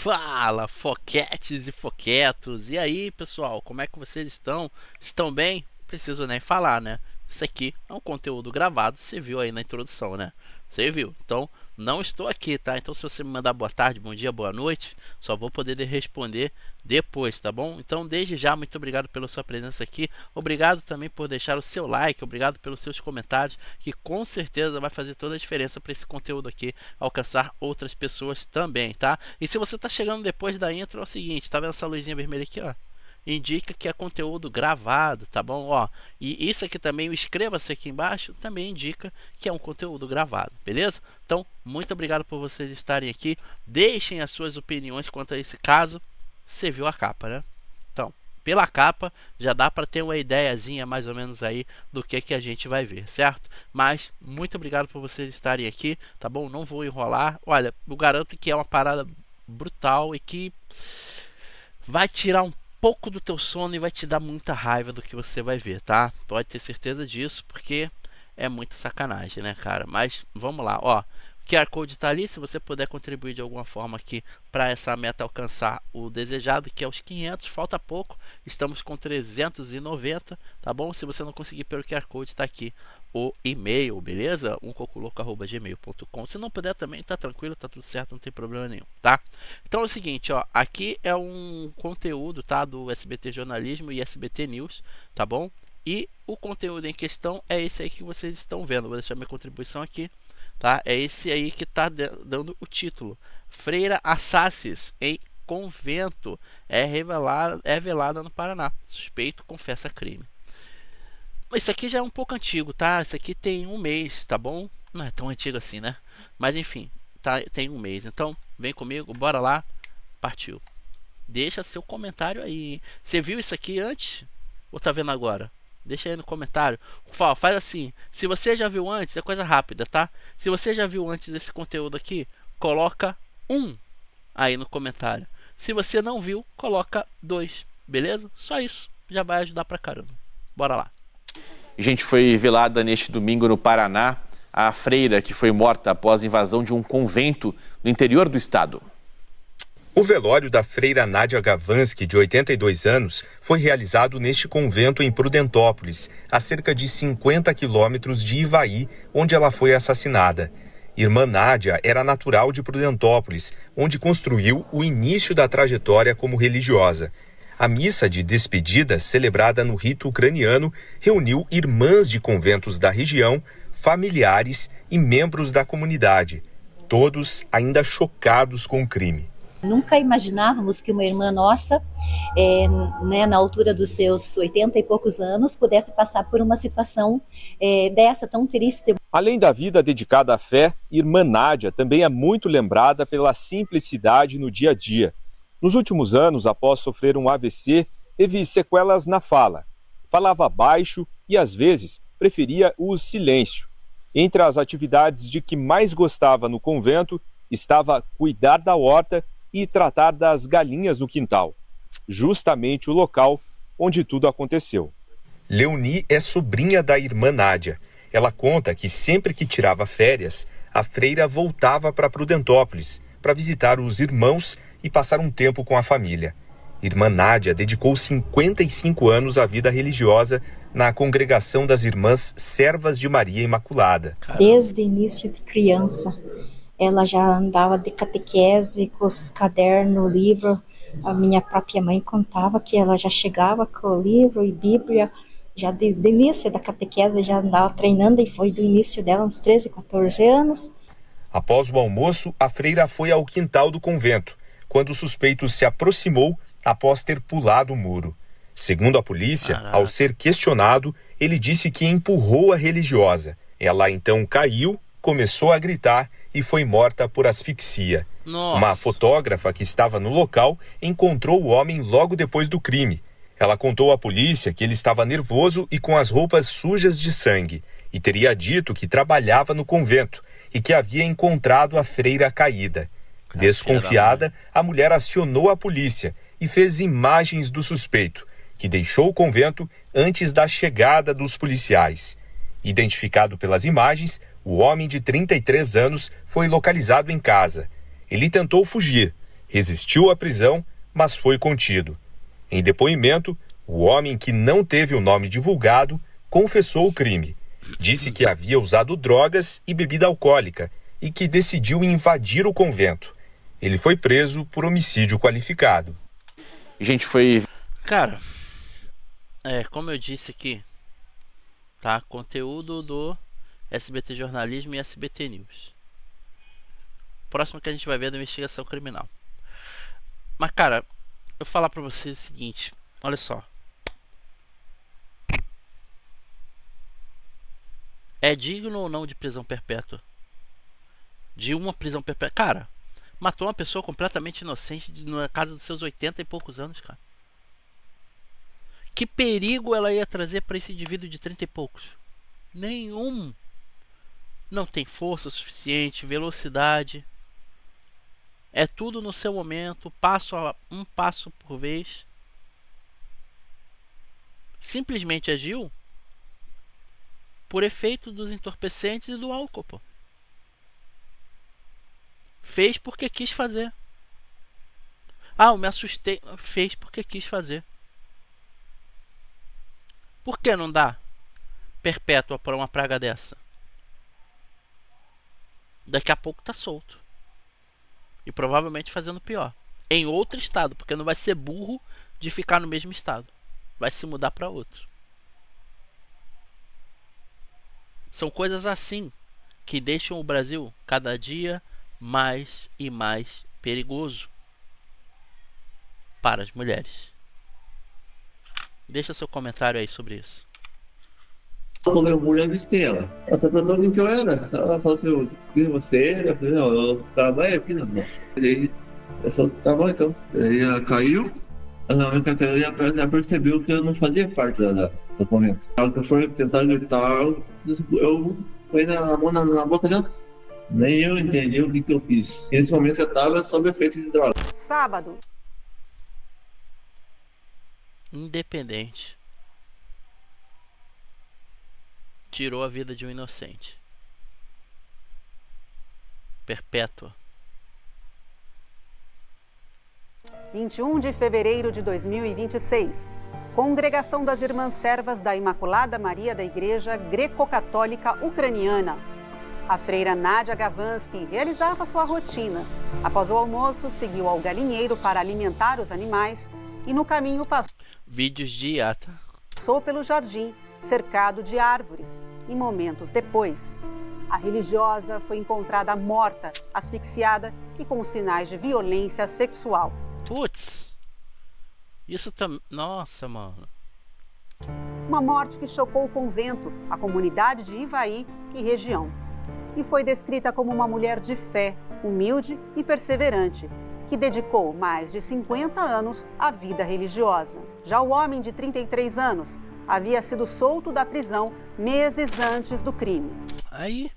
Fala, foquetes e foquetos! E aí, pessoal, como é que vocês estão? Estão bem? Preciso nem falar, né? Isso aqui é um conteúdo gravado, você viu aí na introdução, né? Você viu? Então, não estou aqui, tá? Então, se você me mandar boa tarde, bom dia, boa noite, só vou poder responder depois, tá bom? Então, desde já, muito obrigado pela sua presença aqui. Obrigado também por deixar o seu like, obrigado pelos seus comentários, que com certeza vai fazer toda a diferença para esse conteúdo aqui alcançar outras pessoas também, tá? E se você tá chegando depois da intro, é o seguinte, tá vendo essa luzinha vermelha aqui, ó? Indica que é conteúdo gravado, tá bom? Ó, e isso aqui também, o inscreva-se aqui embaixo, também indica que é um conteúdo gravado, beleza? Então, muito obrigado por vocês estarem aqui. Deixem as suas opiniões quanto a esse caso. Você viu a capa, né? Então, pela capa, já dá para ter uma ideiazinha mais ou menos aí do que a gente vai ver, certo? Mas, muito obrigado por vocês estarem aqui, tá bom? Não vou enrolar. Olha, eu garanto que é uma parada brutal e que vai tirar um pouco do teu sono e vai te dar muita raiva do que você vai ver, tá? Pode ter certeza disso, porque é muita sacanagem, né, cara? Mas vamos lá, ó. O QR Code tá ali, se você puder contribuir de alguma forma aqui para essa meta alcançar o desejado, que é os 500, falta pouco, estamos com 390, tá bom? Se você não conseguir pelo QR Code, tá aqui o e-mail, beleza? umcocoloco@gmail.com. Se não puder também, tá tranquilo, tá tudo certo, não tem problema nenhum, tá? Então é o seguinte, ó, aqui é um conteúdo, tá, do SBT Jornalismo e SBT News, tá bom? E o conteúdo em questão é esse aí que vocês estão vendo. Vou deixar minha contribuição aqui, tá? É esse aí que tá dando o título. Freira Assassis em convento é velada no Paraná. Suspeito confessa crime. Isso aqui já é um pouco antigo, tá? Isso aqui tem um mês, tá bom? Não é tão antigo assim, né? Mas enfim, tá, tem um mês. Então, vem comigo, bora lá. Partiu. Deixa seu comentário aí. Você viu isso aqui antes? Ou tá vendo agora? Deixa aí no comentário. Faz assim. Se você já viu antes, é coisa rápida, tá? Se você já viu antes esse conteúdo aqui, coloca 1 aí no comentário. Se você não viu, coloca 2. Beleza? Só isso. Já vai ajudar pra caramba. Bora lá. Gente, foi velada neste domingo no Paraná a freira que foi morta após a invasão de um convento no interior do estado. O velório da freira Nádia Gavansky, de 82 anos, foi realizado neste convento em Prudentópolis, a cerca de 50 quilômetros de Ivaí, onde ela foi assassinada. Irmã Nádia era natural de Prudentópolis, onde construiu o início da trajetória como religiosa. A missa de despedida, celebrada no rito ucraniano, reuniu irmãs de conventos da região, familiares e membros da comunidade, todos ainda chocados com o crime. Nunca imaginávamos que uma irmã nossa, na altura dos seus 80 e poucos anos, pudesse passar por uma situação dessa tão triste. Além da vida dedicada à fé, Irmã Nádia também é muito lembrada pela simplicidade no dia a dia. Nos últimos anos, após sofrer um AVC, teve sequelas na fala. Falava baixo e, às vezes, preferia o silêncio. Entre as atividades de que mais gostava no convento, estava cuidar da horta e tratar das galinhas no quintal, justamente o local onde tudo aconteceu. Leonie é sobrinha da irmã Nádia. Ela conta que sempre que tirava férias, a freira voltava para Prudentópolis para visitar os irmãos e passar um tempo com a família. Irmã Nádia dedicou 55 anos à vida religiosa na congregação das Irmãs Servas de Maria Imaculada. Desde o início de criança, ela já andava de catequese com os cadernos, livro. A minha própria mãe contava que ela já chegava com o livro e Bíblia, já do início da catequese, já andava treinando, e foi do início dela, uns 13, 14 anos. Após o almoço, a freira foi ao quintal do convento, quando o suspeito se aproximou após ter pulado o muro. Segundo a polícia, ao ser questionado, ele disse que empurrou a religiosa. Ela então caiu, começou a gritar e foi morta por asfixia. Nossa. Uma fotógrafa que estava no local encontrou o homem logo depois do crime. Ela contou à polícia que ele estava nervoso e com as roupas sujas de sangue e teria dito que trabalhava no convento e que havia encontrado a freira caída. Desconfiada, a mulher acionou a polícia e fez imagens do suspeito, que deixou o convento antes da chegada dos policiais. Identificado pelas imagens, o homem de 33 anos foi localizado em casa. Ele tentou fugir. resistiu à prisão, mas foi contido. Em depoimento, o homem, que não teve o nome divulgado, confessou o crime. Disse que havia usado drogas e bebida alcoólica e que decidiu invadir o convento. Ele foi preso por homicídio qualificado. Gente, foi... Cara, como eu disse aqui, tá? Conteúdo do SBT Jornalismo e SBT News. Próximo que a gente vai ver é da investigação criminal. Mas, cara, eu vou falar pra vocês o seguinte. Olha só. É digno ou não de prisão perpétua? De uma prisão perpétua? Cara, matou uma pessoa completamente inocente na casa dos seus 80 e poucos anos, cara. Que perigo ela ia trazer para esse indivíduo de 30 e poucos? Nenhum. Não tem força suficiente, velocidade. É tudo no seu momento, um passo por vez. Simplesmente agiu por efeito dos entorpecentes e do álcool, pô. Fez porque quis fazer. Eu me assustei. Fez porque quis fazer. Por que não dá perpétua para uma praga dessa? Daqui a pouco tá solto. E provavelmente fazendo pior. Em outro estado, porque não vai ser burro de ficar no mesmo estado. Vai se mudar para outro. São coisas assim que deixam o Brasil cada dia mais e mais perigoso para as mulheres. Deixa seu comentário aí sobre isso. Eu falei, mulher avistei ela. Ela perguntou quem que eu era. Ela falou assim, quem você era? Eu falei, não, eu trabalho aqui, não. Daí, eu falei, tá bom então. Daí ela caiu. Ela caiu e ela percebeu que eu não fazia parte do convento. Ela que foi tentar gritar, eu fui na mão na boca dela. Nem eu entendi o que eu fiz. Nesse momento eu estava sob efeito de droga. Sábado. Independente. Tirou a vida de um inocente. Perpétua. 21 de fevereiro de 2026. Congregação das Irmãs Servas da Imaculada Maria da Igreja Greco-Católica Ucraniana. A freira Nádia Gavansky realizava sua rotina. Após o almoço, seguiu ao galinheiro para alimentar os animais e no caminho Vídeos de Iata. passou pelo jardim, cercado de árvores. E momentos depois, a religiosa foi encontrada morta, asfixiada e com sinais de violência sexual. Putz. Isso também... Nossa, mano. Uma morte que chocou o convento, a comunidade de Ivaí e região. E foi descrita como uma mulher de fé, humilde e perseverante, que dedicou mais de 50 anos à vida religiosa. Já o homem de 33 anos havia sido solto da prisão meses antes do crime. Aí.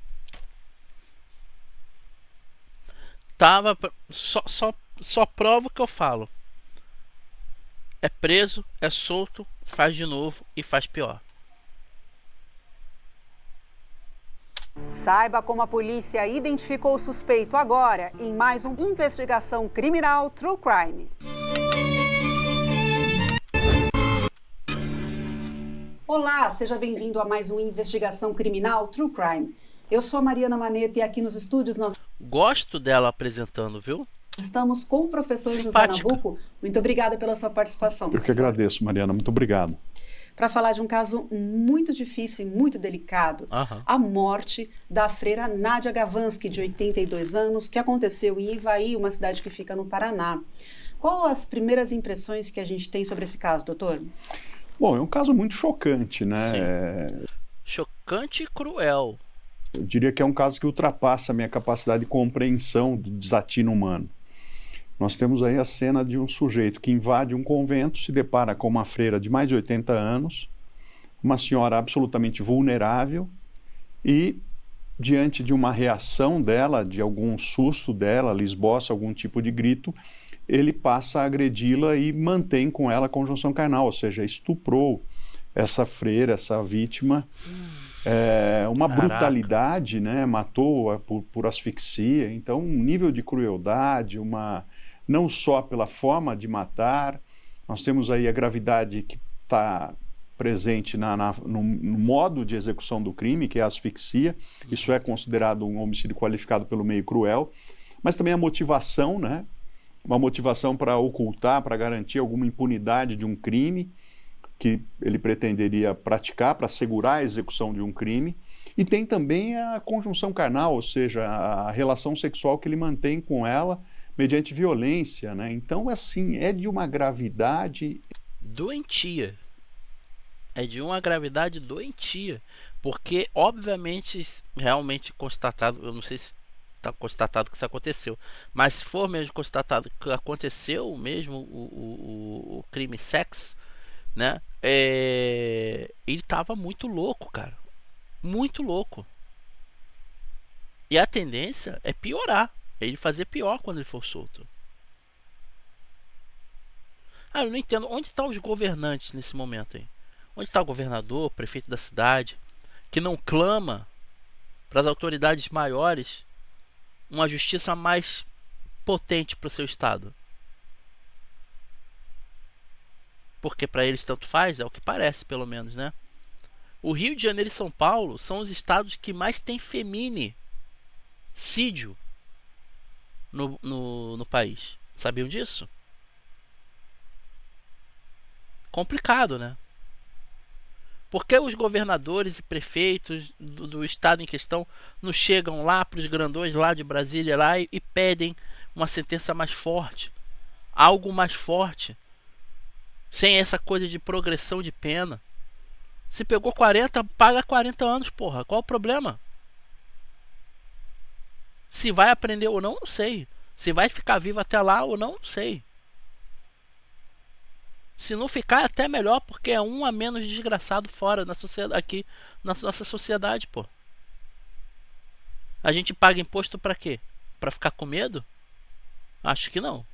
Só prova o que eu falo. É preso, é solto, faz de novo e faz pior. Saiba como a polícia identificou o suspeito agora em mais uma investigação criminal True Crime. Olá, seja bem-vindo a mais uma investigação criminal True Crime. Eu sou Mariana Manetta e aqui nos estúdios nós Gosto dela apresentando, viu? estamos com o professor José Simpática. Nabuco. Muito obrigada pela sua participação, Eu que professor. agradeço, Mariana. Muito obrigado. Para falar de um caso muito difícil e muito delicado, a morte da freira Nádia Gavansky, de 82 anos, que aconteceu em Ivaí, uma cidade que fica no Paraná. Qual as primeiras impressões que a gente tem sobre esse caso, doutor? Bom, é um caso muito chocante, né? Sim. Chocante e cruel. Eu diria que é um caso que ultrapassa a minha capacidade de compreensão do desatino humano. Nós temos aí a cena de um sujeito que invade um convento, se depara com uma freira de mais de 80 anos, uma senhora absolutamente vulnerável e, diante de uma reação dela, de algum susto dela, ela esboça algum tipo de grito, ele passa a agredi-la e mantém com ela a conjunção carnal, ou seja, estuprou essa freira, essa vítima. Uma Caraca. brutalidade, né? Matou por asfixia. Então, um nível de crueldade, uma não só pela forma de matar, nós temos aí a gravidade que está presente no modo de execução do crime, que é a asfixia. Isso é considerado um homicídio qualificado pelo meio cruel, mas também a motivação, né? Uma motivação para ocultar, para garantir alguma impunidade de um crime que ele pretenderia praticar, para assegurar a execução de um crime. E tem também a conjunção carnal, ou seja, a relação sexual que ele mantém com ela mediante violência, né? Então, assim, é de uma gravidade doentia. É de uma gravidade doentia. Porque, obviamente, realmente constatado, eu não sei se está constatado que isso aconteceu, mas se for mesmo constatado que aconteceu mesmo o crime sexo, né? Ele estava muito louco, cara. Muito louco. E a tendência é piorar. É ele fazer pior quando ele for solto. Eu não entendo. Onde estão os governantes nesse momento aí? Onde está o governador, o prefeito da cidade, que não clama para as autoridades maiores uma justiça mais potente para o seu estado? Porque para eles tanto faz, é o que parece, pelo menos, né? O Rio de Janeiro e São Paulo são os estados que mais tem feminicídio no país. Sabiam disso? Complicado, né? Porque os governadores e prefeitos do estado em questão não chegam lá para os grandões lá de Brasília lá e pedem uma sentença mais forte, algo mais forte, sem essa coisa de progressão de pena? Se pegou 40, paga 40 anos, porra. Qual o problema? Se vai aprender ou não, não sei. Se vai ficar vivo até lá ou não, não sei. Se não ficar, é até melhor, porque é um a menos desgraçado fora na sociedade, aqui na nossa sociedade, pô. A gente paga imposto pra quê? Pra ficar com medo? Acho que não.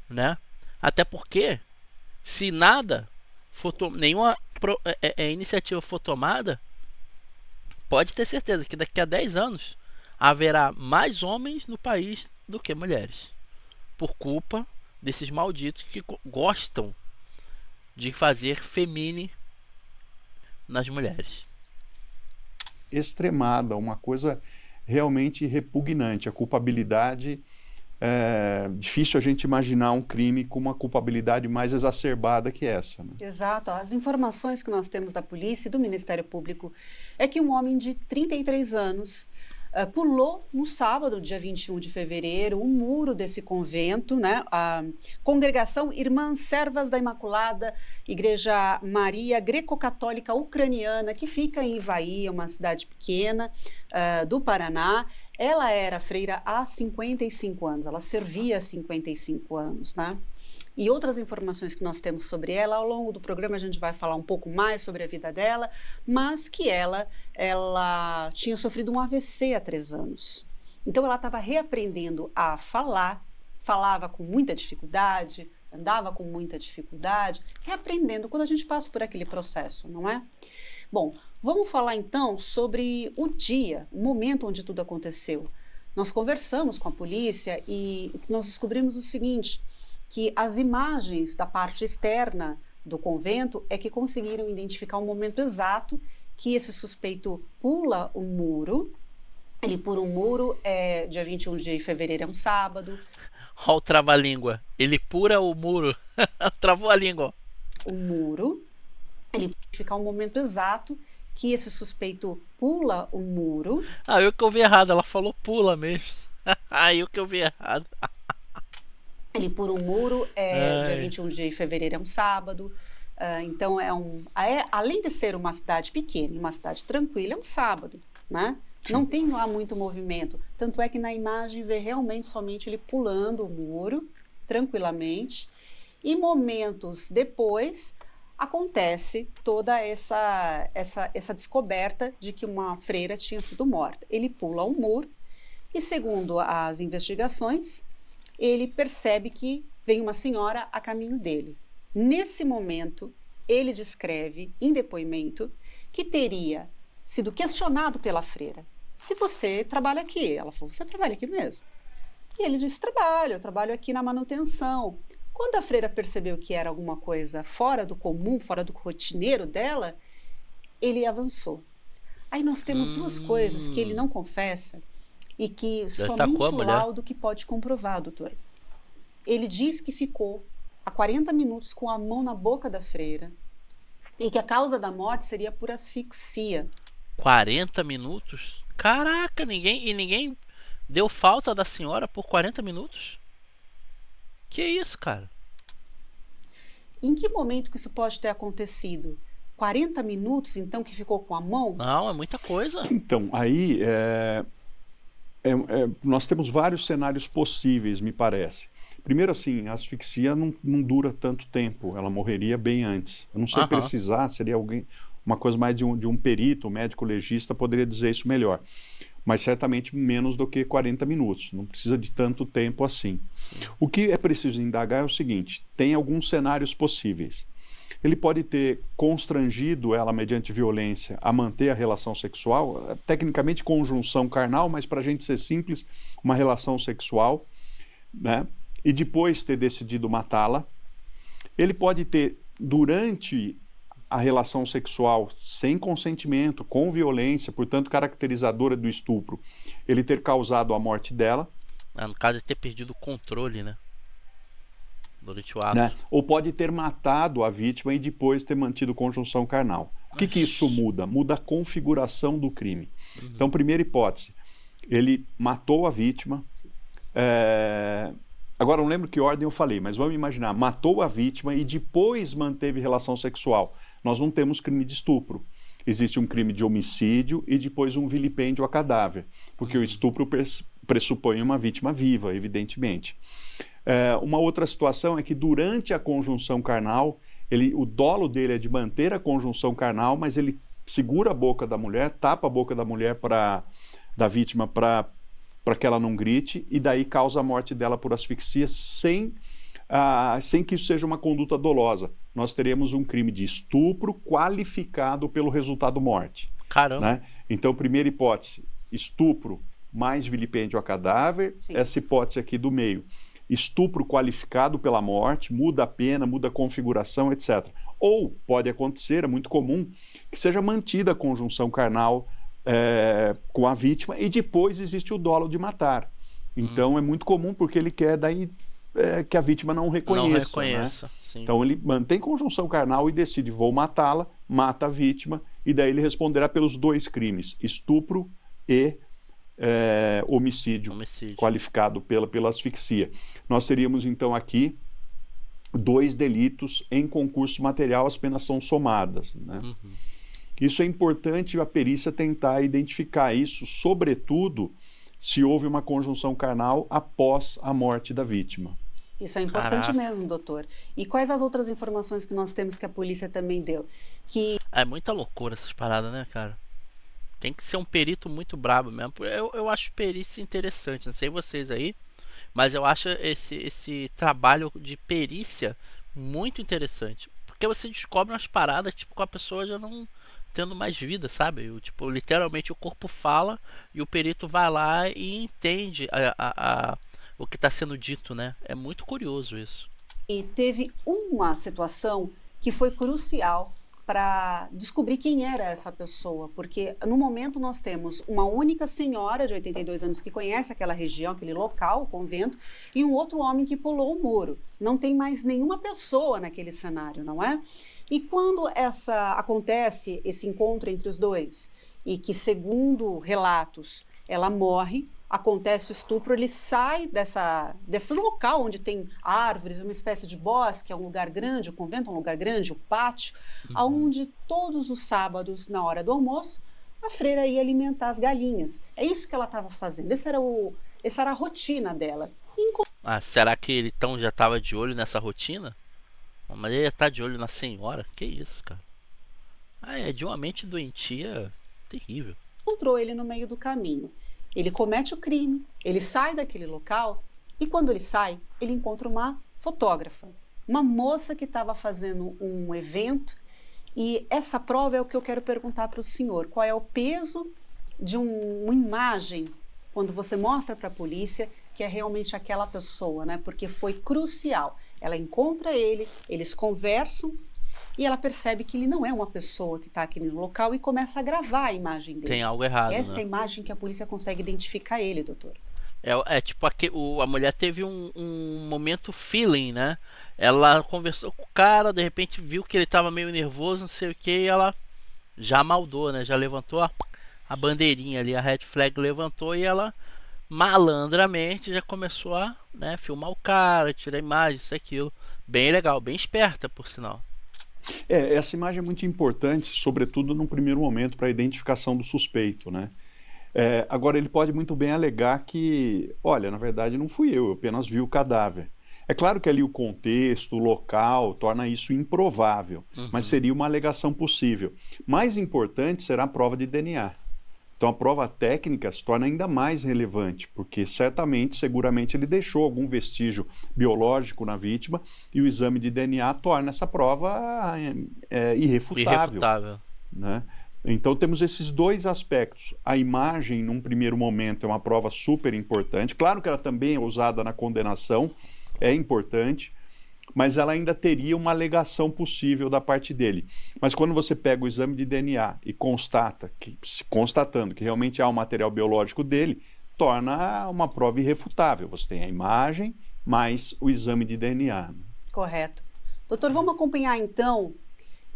Né? Até porque, se nada nenhuma iniciativa for tomada, pode ter certeza que daqui a 10 anos haverá mais homens no país do que mulheres, por culpa desses malditos que gostam de fazer femine nas mulheres. Extremada, uma coisa realmente repugnante. A culpabilidade, é difícil a gente imaginar um crime com uma culpabilidade mais exacerbada que essa, né? Exato. As informações que nós temos da polícia e do Ministério Público é que um homem de 33 anos pulou no sábado, dia 21 de fevereiro, o muro desse convento, né? A Congregação Irmãs Servas da Imaculada, Igreja Maria Greco-Católica Ucraniana, que fica em Ivaí, uma cidade pequena do Paraná. Ela era freira há 55 anos, ela servia há 55 anos, né? E outras informações que nós temos sobre ela, ao longo do programa a gente vai falar um pouco mais sobre a vida dela, mas que ela ela tinha sofrido um AVC há 3 anos. Então ela estava reaprendendo a falar, falava com muita dificuldade, andava com muita dificuldade, reaprendendo quando a gente passa por aquele processo, não é? Bom, vamos falar então sobre o dia, o momento onde tudo aconteceu. Nós conversamos com a polícia e nós descobrimos o seguinte, que as imagens da parte externa do convento é que conseguiram identificar o momento exato que esse suspeito pula o muro. Ele pula um muro, dia 21 de fevereiro, é um sábado. Olha o trava-língua. Ele pula o muro. Travou a língua. O muro. Ele identificar o momento exato que esse suspeito pula o muro. Eu que ouvi errado. Ela falou pula mesmo. Eu que ouvi errado. Ele pula um muro, dia 21 de fevereiro, é um sábado. Então, além de ser uma cidade pequena e uma cidade tranquila, é um sábado, né? Sim. Não tem lá muito movimento. Tanto é que na imagem vê realmente somente ele pulando o muro, tranquilamente. E momentos depois, acontece toda essa descoberta de que uma freira tinha sido morta. Ele pula o muro e, segundo as investigações, ele percebe que vem uma senhora a caminho dele. Nesse momento, ele descreve, em depoimento, que teria sido questionado pela freira. Se você trabalha aqui? Ela falou, você trabalha aqui mesmo? E ele disse, eu trabalho aqui na manutenção. Quando a freira percebeu que era alguma coisa fora do comum, fora do rotineiro dela, ele avançou. Aí nós temos duas coisas que ele não confessa e que somente o laudo que pode comprovar, doutor. Ele diz que ficou há 40 minutos com a mão na boca da freira e que a causa da morte seria por asfixia. 40 minutos? Caraca, ninguém deu falta da senhora por 40 minutos? Que isso, cara? Em que momento que isso pode ter acontecido? 40 minutos, então, que ficou com a mão? Não, é muita coisa. Então, aí nós temos vários cenários possíveis, me parece. Primeiro, assim, a asfixia não dura tanto tempo, ela morreria bem antes. Eu não sei precisar, seria uma coisa mais de um perito, um médico legista poderia dizer isso melhor. Mas certamente menos do que 40 minutos, não precisa de tanto tempo assim. O que é preciso indagar é o seguinte, tem alguns cenários possíveis. Ele pode ter constrangido ela, mediante violência, a manter a relação sexual, tecnicamente conjunção carnal, mas para a gente ser simples, uma relação sexual, né? E depois ter decidido matá-la. Ele pode ter, durante a relação sexual, sem consentimento, com violência, portanto caracterizadora do estupro, ele ter causado a morte dela. No caso, de ter perdido o controle, né? Durante o ato. Né? Ou pode ter matado a vítima e depois ter mantido conjunção carnal. O que isso muda? Muda a configuração do crime. Então, primeira hipótese, ele matou a vítima. Agora, não lembro que ordem eu falei, mas vamos imaginar, matou a vítima e depois manteve relação sexual. Nós não temos crime de estupro. Existe um crime de homicídio e depois um vilipêndio a cadáver, porque o estupro pressupõe uma vítima viva, evidentemente. Uma outra situação é que durante a conjunção carnal, o dolo dele é de manter a conjunção carnal, mas ele segura a boca da mulher, tapa a boca da mulher da vítima para que ela não grite, e daí causa a morte dela por asfixia sem que isso seja uma conduta dolosa. Nós teremos um crime de estupro qualificado pelo resultado morte. Caramba! Né? Então, primeira hipótese, estupro mais vilipêndio a cadáver. Sim. Essa hipótese aqui do meio. Estupro qualificado pela morte, muda a pena, muda a configuração, etc. Ou pode acontecer, é muito comum, que seja mantida a conjunção carnal com a vítima e depois existe o dolo de matar. Então é muito comum porque ele quer daí que a vítima não reconheça. Né? Então ele mantém conjunção carnal e decide, vou matá-la, mata a vítima e daí ele responderá pelos dois crimes, estupro e homicídio qualificado pela asfixia. Nós teríamos então aqui 2 delitos em concurso material, as penas são somadas, né? Isso é importante a perícia tentar identificar isso, sobretudo se houve uma conjunção carnal após a morte da vítima. Isso é importante mesmo, doutor. E quais as outras informações que nós temos que a polícia também deu? É muita loucura essas paradas, né, cara? Tem que ser um perito muito brabo mesmo. Eu acho perícia interessante, não sei vocês aí, mas eu acho esse trabalho de perícia muito interessante. Porque você descobre umas paradas, tipo, com a pessoa já não tendo mais vida, sabe? Tipo, literalmente o corpo fala e o perito vai lá e entende o que está sendo dito, né? É muito curioso isso. E teve uma situação que foi crucial para descobrir quem era essa pessoa, porque no momento nós temos uma única senhora de 82 anos que conhece aquela região, aquele local, o convento, e um outro homem que pulou o muro. Não tem mais nenhuma pessoa naquele cenário, não é? E quando acontece esse encontro entre os dois, e que segundo relatos ela morre, acontece o estupro, ele sai desse local onde tem árvores, uma espécie de bosque, é um lugar grande, o convento é um lugar grande, o pátio, onde todos os sábados, na hora do almoço, a freira ia alimentar as galinhas. É isso que ela estava fazendo, essa era a rotina dela. Será que ele então já estava de olho nessa rotina? Mas ele ia estar de olho na senhora? Que isso, cara? É de uma mente doentia terrível. Encontrou ele no meio do caminho. Ele comete o crime, ele sai daquele local e quando ele sai, ele encontra uma fotógrafa, uma moça que estava fazendo um evento e essa prova é o que eu quero perguntar para o senhor. Qual é o peso de uma imagem quando você mostra para a polícia que é realmente aquela pessoa, né? Porque foi crucial. Ela encontra ele, eles conversam e ela percebe que ele não é uma pessoa que está aqui no local e começa a gravar a imagem dele. Tem algo errado, Essa é né? a imagem que a polícia consegue identificar ele, doutor. É tipo, a mulher teve um momento feeling, né? Ela conversou com o cara, de repente viu que ele tava meio nervoso, não sei o que, e ela já maldou, né? Já levantou a bandeirinha ali, a red flag levantou e ela malandramente já começou a, né, filmar o cara, tirar imagem, isso e aquilo. Bem legal, bem esperta, por sinal. Essa imagem é muito importante, sobretudo num primeiro momento, para a identificação do suspeito, né? Agora, ele pode muito bem alegar que, olha, na verdade não fui eu apenas vi o cadáver. É claro que ali o contexto, o local, torna isso improvável, mas seria uma alegação possível. Mais importante será a prova de DNA. Então a prova técnica se torna ainda mais relevante, porque certamente, seguramente, ele deixou algum vestígio biológico na vítima e o exame de DNA torna essa prova irrefutável. Né? Então temos esses dois aspectos. A imagem, num primeiro momento, é uma prova super importante. Claro que ela também é usada na condenação, é importante, mas ela ainda teria uma alegação possível da parte dele. Mas quando você pega o exame de DNA e constatando que realmente há um material biológico dele, torna uma prova irrefutável. Você tem a imagem mais o exame de DNA. Correto. Doutor, vamos acompanhar então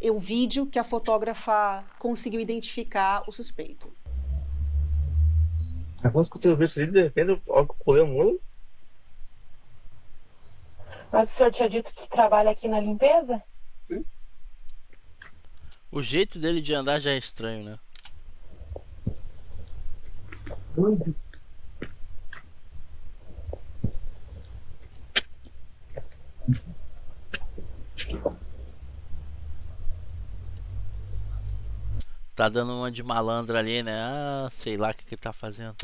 o vídeo que a fotógrafa conseguiu identificar o suspeito. Após que eu vejo de repente eu pulei o muro. Mas o senhor tinha dito que trabalha aqui na limpeza? Sim. O jeito dele de andar já é estranho, né? Doido. Tá dando uma de malandro ali, né? Ah, sei lá o que ele tá fazendo.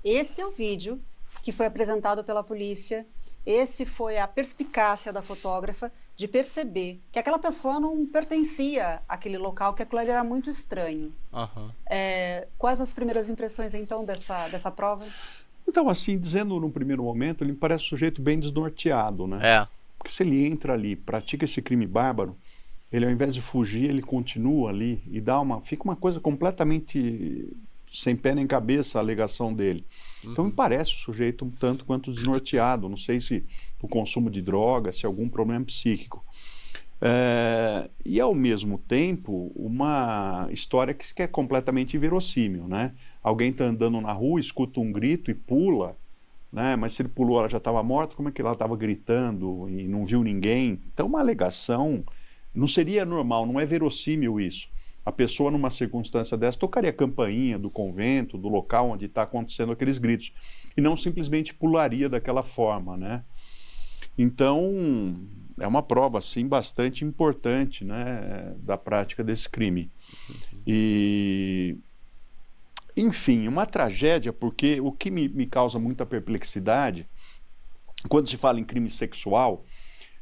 Esse é o vídeo que foi apresentado pela polícia. Esse foi a perspicácia da fotógrafa de perceber que aquela pessoa não pertencia àquele local, que aquilo ali era muito estranho. Quais as primeiras impressões, então, dessa prova? Então, assim, dizendo num primeiro momento, ele me parece um sujeito bem desnorteado, né? Porque se ele entra ali, pratica esse crime bárbaro, ele, ao invés de fugir, ele continua ali e fica uma coisa completamente sem pé nem cabeça a alegação dele. Então me parece o sujeito um tanto quanto desnorteado, não sei se o consumo de droga, se algum problema psíquico. E ao mesmo tempo, uma história que é completamente inverossímil, né? Alguém está andando na rua, escuta um grito e pula, né? Mas se ele pulou, ela já estava morta, como é que ela estava gritando e não viu ninguém? Então uma alegação não seria normal, não é verossímil isso. A pessoa, numa circunstância dessa, tocaria a campainha do convento, do local onde está acontecendo aqueles gritos, e não simplesmente pularia daquela forma, né? Então, é uma prova, assim, bastante importante, né, da prática desse crime. E, enfim, uma tragédia, porque o que me causa muita perplexidade, quando se fala em crime sexual,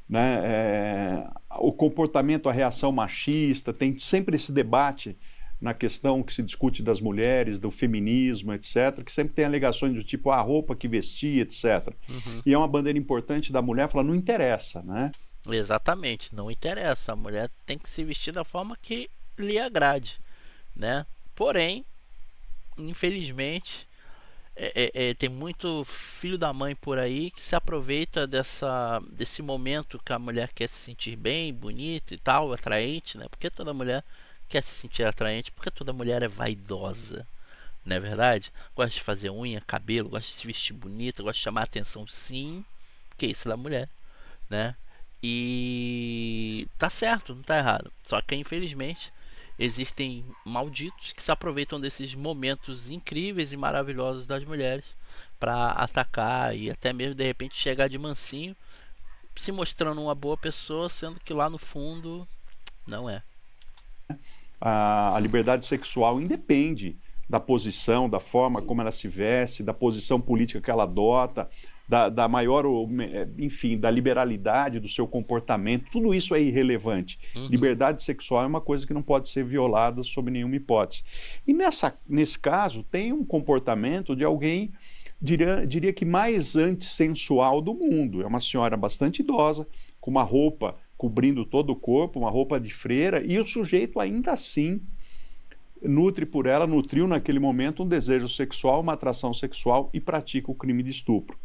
né, o comportamento, a reação machista, tem sempre esse debate na questão que se discute das mulheres, do feminismo, etc., que sempre tem alegações do tipo, a roupa que vestia, etc. E é uma bandeira importante da mulher, fala, não interessa, né? Exatamente, não interessa. A mulher tem que se vestir da forma que lhe agrade, né? Porém, infelizmente, tem muito filho da mãe por aí que se aproveita desse momento que a mulher quer se sentir bem, bonita e tal, atraente, né? Porque toda mulher quer se sentir atraente, porque toda mulher é vaidosa, não é verdade? Gosta de fazer unha, cabelo, gosta de se vestir bonita, gosta de chamar atenção, sim, que isso é da mulher, né? E tá certo, não tá errado. Só que infelizmente existem malditos que se aproveitam desses momentos incríveis e maravilhosos das mulheres para atacar e até mesmo de repente chegar de mansinho, se mostrando uma boa pessoa, sendo que lá no fundo não é. A liberdade sexual independe da posição, da forma como ela se veste, da posição política que ela adota, da maior, enfim, da liberalidade do seu comportamento, tudo isso é irrelevante. Liberdade sexual é uma coisa que não pode ser violada sob nenhuma hipótese. E nesse caso, tem um comportamento de alguém, diria que mais antissensual do mundo. É uma senhora bastante idosa, com uma roupa cobrindo todo o corpo, uma roupa de freira, e o sujeito ainda assim nutriu naquele momento um desejo sexual, uma atração sexual e pratica o crime de estupro.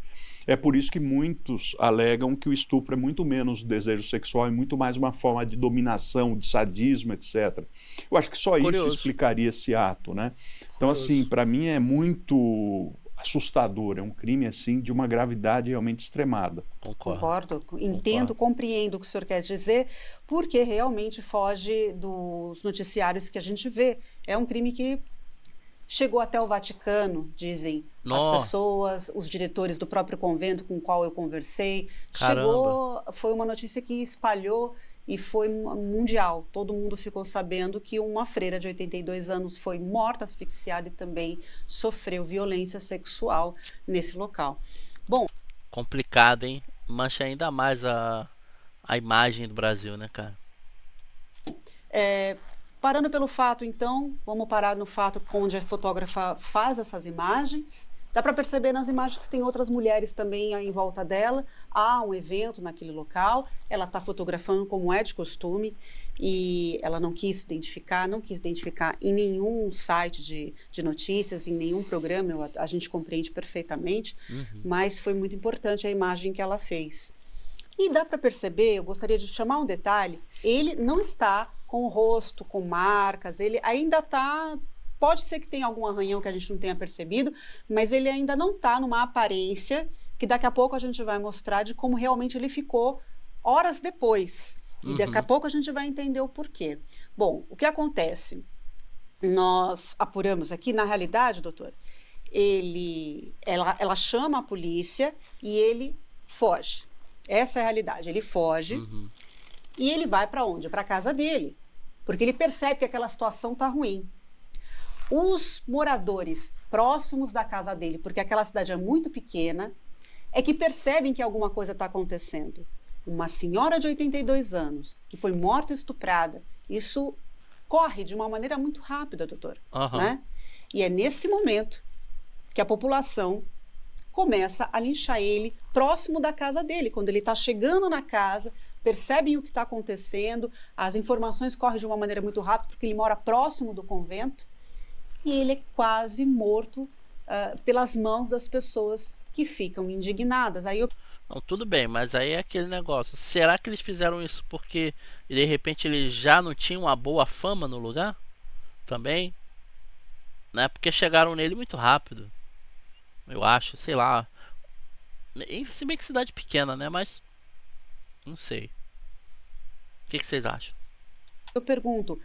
É por isso que muitos alegam que o estupro é muito menos desejo sexual e muito mais uma forma de dominação, de sadismo, etc. Eu acho que só isso explicaria esse ato, né? Então, assim, para mim é muito assustador, é um crime, assim, de uma gravidade realmente extremada. Concordo, entendo, compreendo o que o senhor quer dizer, porque realmente foge dos noticiários que a gente vê. É um crime que chegou até o Vaticano, dizem as pessoas, os diretores do próprio convento com o qual eu conversei. Chegou, foi uma notícia que espalhou e foi mundial. Todo mundo ficou sabendo que uma freira de 82 anos foi morta, asfixiada e também sofreu violência sexual nesse local. Bom, complicado, hein? Mancha ainda mais a imagem do Brasil, né, cara? Parando pelo fato, então, vamos parar no fato onde a fotógrafa faz essas imagens. Dá para perceber nas imagens que tem outras mulheres também em volta dela. Há um evento naquele local, ela está fotografando como é de costume e ela não quis identificar em nenhum site de notícias, em nenhum programa, a gente compreende perfeitamente, mas foi muito importante a imagem que ela fez. E dá para perceber, eu gostaria de chamar um detalhe, ele não está com o rosto, com marcas, ele ainda está... Pode ser que tenha algum arranhão que a gente não tenha percebido, mas ele ainda não está numa aparência que daqui a pouco a gente vai mostrar de como realmente ele ficou horas depois. E daqui a pouco a gente vai entender o porquê. Bom, o que acontece? Nós apuramos aqui, na realidade, doutor, ela chama a polícia e ele foge. Essa é a realidade. Ele foge e ele vai para onde? Para a casa dele, porque ele percebe que aquela situação está ruim. Os moradores próximos da casa dele, porque aquela cidade é muito pequena, é que percebem que alguma coisa está acontecendo. Uma senhora de 82 anos que foi morta e estuprada, isso corre de uma maneira muito rápida, doutor. Né? E é nesse momento que a população começa a linchar ele próximo da casa dele. Quando ele está chegando na casa, percebem o que está acontecendo, as informações correm de uma maneira muito rápida, porque ele mora próximo do convento, e ele é quase morto pelas mãos das pessoas que ficam indignadas. Não, tudo bem, mas aí é aquele negócio. Será que eles fizeram isso porque de repente eles já não tinham uma boa fama no lugar? Também? Né? Porque chegaram nele muito rápido. Eu acho, sei lá. Se bem que cidade pequena, né? Mas não sei. O que vocês acham? Eu pergunto,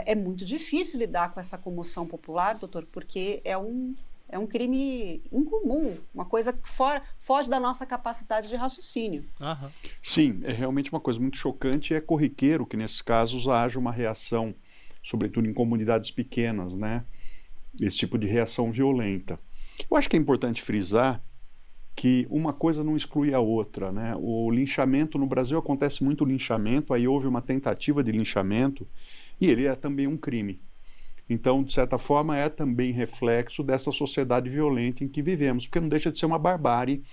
é muito difícil lidar com essa comoção popular, doutor, porque é um crime incomum, uma coisa que foge da nossa capacidade de raciocínio. Sim, é realmente uma coisa muito chocante e é corriqueiro que nesses casos haja uma reação, sobretudo em comunidades pequenas, né? Esse tipo de reação violenta. Eu acho que é importante frisar que uma coisa não exclui a outra, né? O linchamento no Brasil, acontece muito linchamento, aí houve uma tentativa de linchamento e ele é também um crime. Então, de certa forma, é também reflexo dessa sociedade violenta em que vivemos, porque não deixa de ser uma barbárie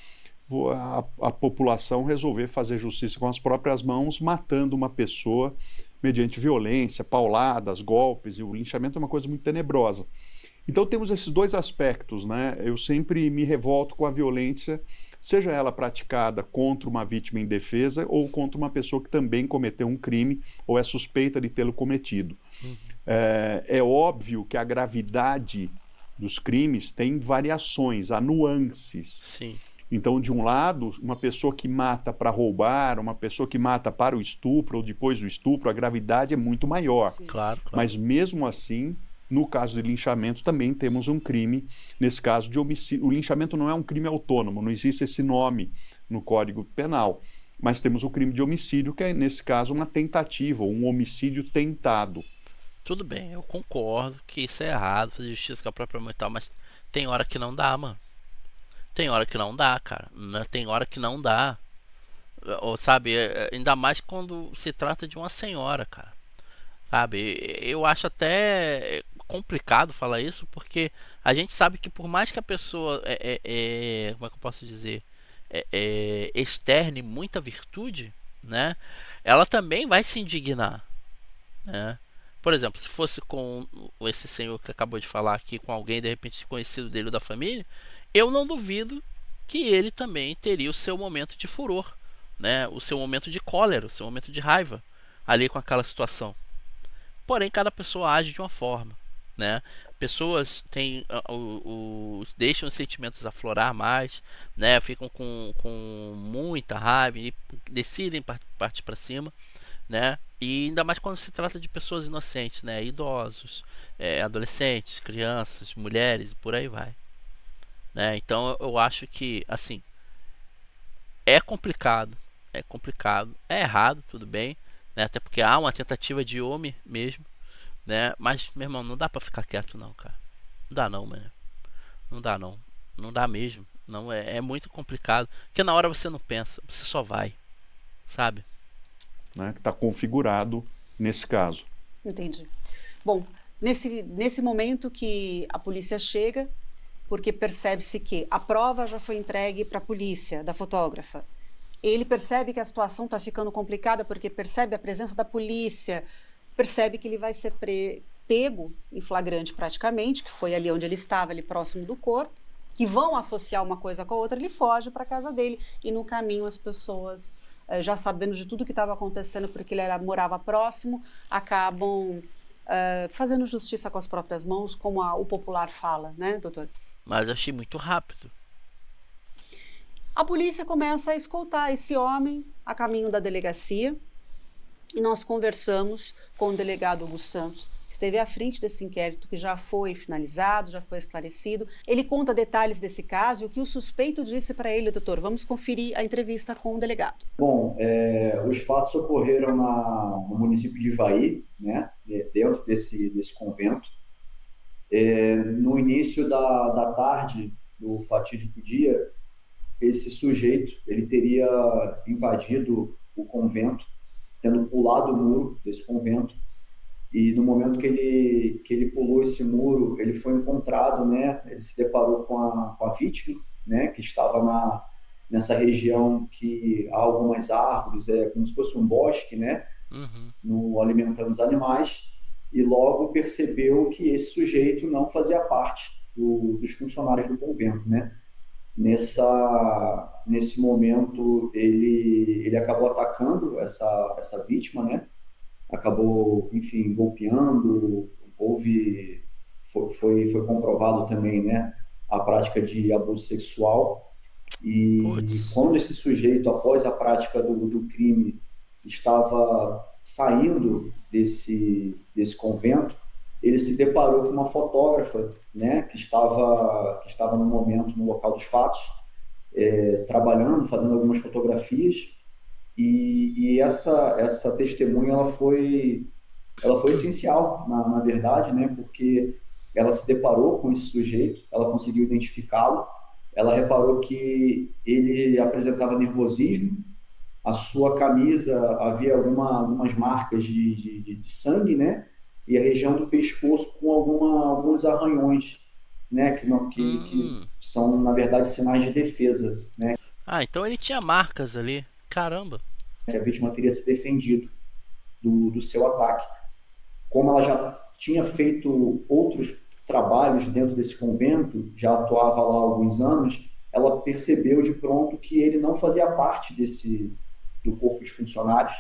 a população resolver fazer justiça com as próprias mãos, matando uma pessoa mediante violência, pauladas, golpes, e o linchamento é uma coisa muito tenebrosa. Então temos esses dois aspectos, né? Eu sempre me revolto com a violência, seja ela praticada contra uma vítima indefesa ou contra uma pessoa que também cometeu um crime ou é suspeita de tê-lo cometido. É óbvio que a gravidade dos crimes tem variações, há nuances. Sim. Então, de um lado, uma pessoa que mata para roubar, uma pessoa que mata para o estupro ou depois do estupro, a gravidade é muito maior. Claro. Mas mesmo assim, no caso de linchamento, também temos um crime, nesse caso de homicídio. O linchamento não é um crime autônomo, não existe esse nome no Código Penal. Mas temos o crime de homicídio, que é, nesse caso, uma tentativa, ou um homicídio tentado. Tudo bem, eu concordo que isso é errado, fazer justiça com a própria mãe e tal, mas tem hora que não dá, mano. Tem hora que não dá, cara. Tem hora que não dá. Ou, sabe, ainda mais quando se trata de uma senhora, cara. Sabe, eu acho até complicado falar isso, porque a gente sabe que por mais que a pessoa como é que eu posso dizer, externe muita virtude, né? Ela também vai se indignar, né? Por exemplo, se fosse com esse senhor que acabou de falar aqui, com alguém de repente conhecido dele ou da família, eu não duvido que ele também teria o seu momento de furor, né? O seu momento de cólera, o seu momento de raiva ali com aquela situação. Porém, cada pessoa age de uma forma, né? Pessoas têm deixam os sentimentos aflorar mais, né? Ficam com muita raiva e decidem partir para cima, né? E ainda mais quando se trata de pessoas inocentes, né? Idosos, adolescentes, crianças, mulheres e por aí vai, né? Então eu acho que assim é complicado, é errado, tudo bem, né? Até porque há uma tentativa de homem mesmo, né? Mas meu irmão, não dá pra ficar quieto não, cara. Não dá não, mano. Não dá não. Não dá mesmo. Não é muito complicado. Porque na hora você não pensa, você só vai, sabe? Né, que está configurado nesse caso. Entendi. Bom, nesse momento que a polícia chega, porque percebe-se que a prova já foi entregue para a polícia, da fotógrafa. Ele percebe que a situação está ficando complicada porque percebe a presença da polícia, percebe que ele vai ser pego em flagrante praticamente, que foi ali onde ele estava, ali próximo do corpo, que vão associar uma coisa com a outra, ele foge para a casa dele e no caminho as pessoas, já sabendo de tudo que estava acontecendo porque ele morava próximo, acabam fazendo justiça com as próprias mãos, como o popular fala, né, doutor? Mas eu achei muito rápido. A polícia começa a escoltar esse homem a caminho da delegacia e nós conversamos com o delegado Hugo Santos, que esteve à frente desse inquérito que já foi finalizado, já foi esclarecido. Ele conta detalhes desse caso e o que o suspeito disse para ele, doutor. Vamos conferir a entrevista com o delegado. Bom, os fatos ocorreram no município de Ivaí, né, dentro desse convento. No início da tarde do fatídico dia, esse sujeito ele teria invadido o convento, tendo pulado o muro desse convento, e no momento que ele pulou esse muro, ele foi encontrado, né? Ele se deparou com a vítima, né? Que estava nessa região que há algumas árvores, como se fosse um bosque, né? No alimentando os animais, e logo percebeu que esse sujeito não fazia parte dos funcionários do convento, né? Nesse momento, ele acabou atacando essa vítima, né? Acabou, enfim, golpeando, foi comprovado também, né, a prática de abuso sexual. E quando esse sujeito, após a prática do crime, estava saindo desse convento, ele se deparou com uma fotógrafa, né, que estava no momento no local dos fatos, trabalhando, fazendo algumas fotografias, e essa testemunha ela foi essencial, na verdade, né, porque ela se deparou com esse sujeito, ela conseguiu identificá-lo, ela reparou que ele apresentava nervosismo, a sua camisa havia algumas marcas de sangue, né, e a região do pescoço com alguns arranhões, né, que são, na verdade, sinais de defesa, né? Ah, então ele tinha marcas ali. Caramba. Que a vítima teria se defendido do seu ataque. Como ela já tinha feito outros trabalhos dentro desse convento, já atuava lá há alguns anos, ela percebeu de pronto que ele não fazia parte do corpo de funcionários.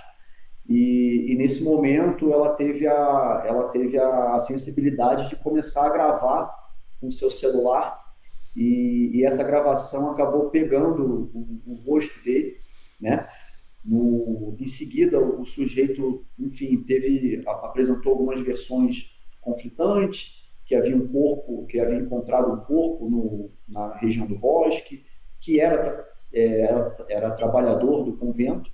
E nesse momento ela teve a sensibilidade de começar a gravar com o seu celular, e essa gravação acabou pegando o rosto dele, né? Em seguida, o sujeito, enfim, apresentou algumas versões conflitantes, que havia encontrado um corpo na região do bosque, que era trabalhador do convento.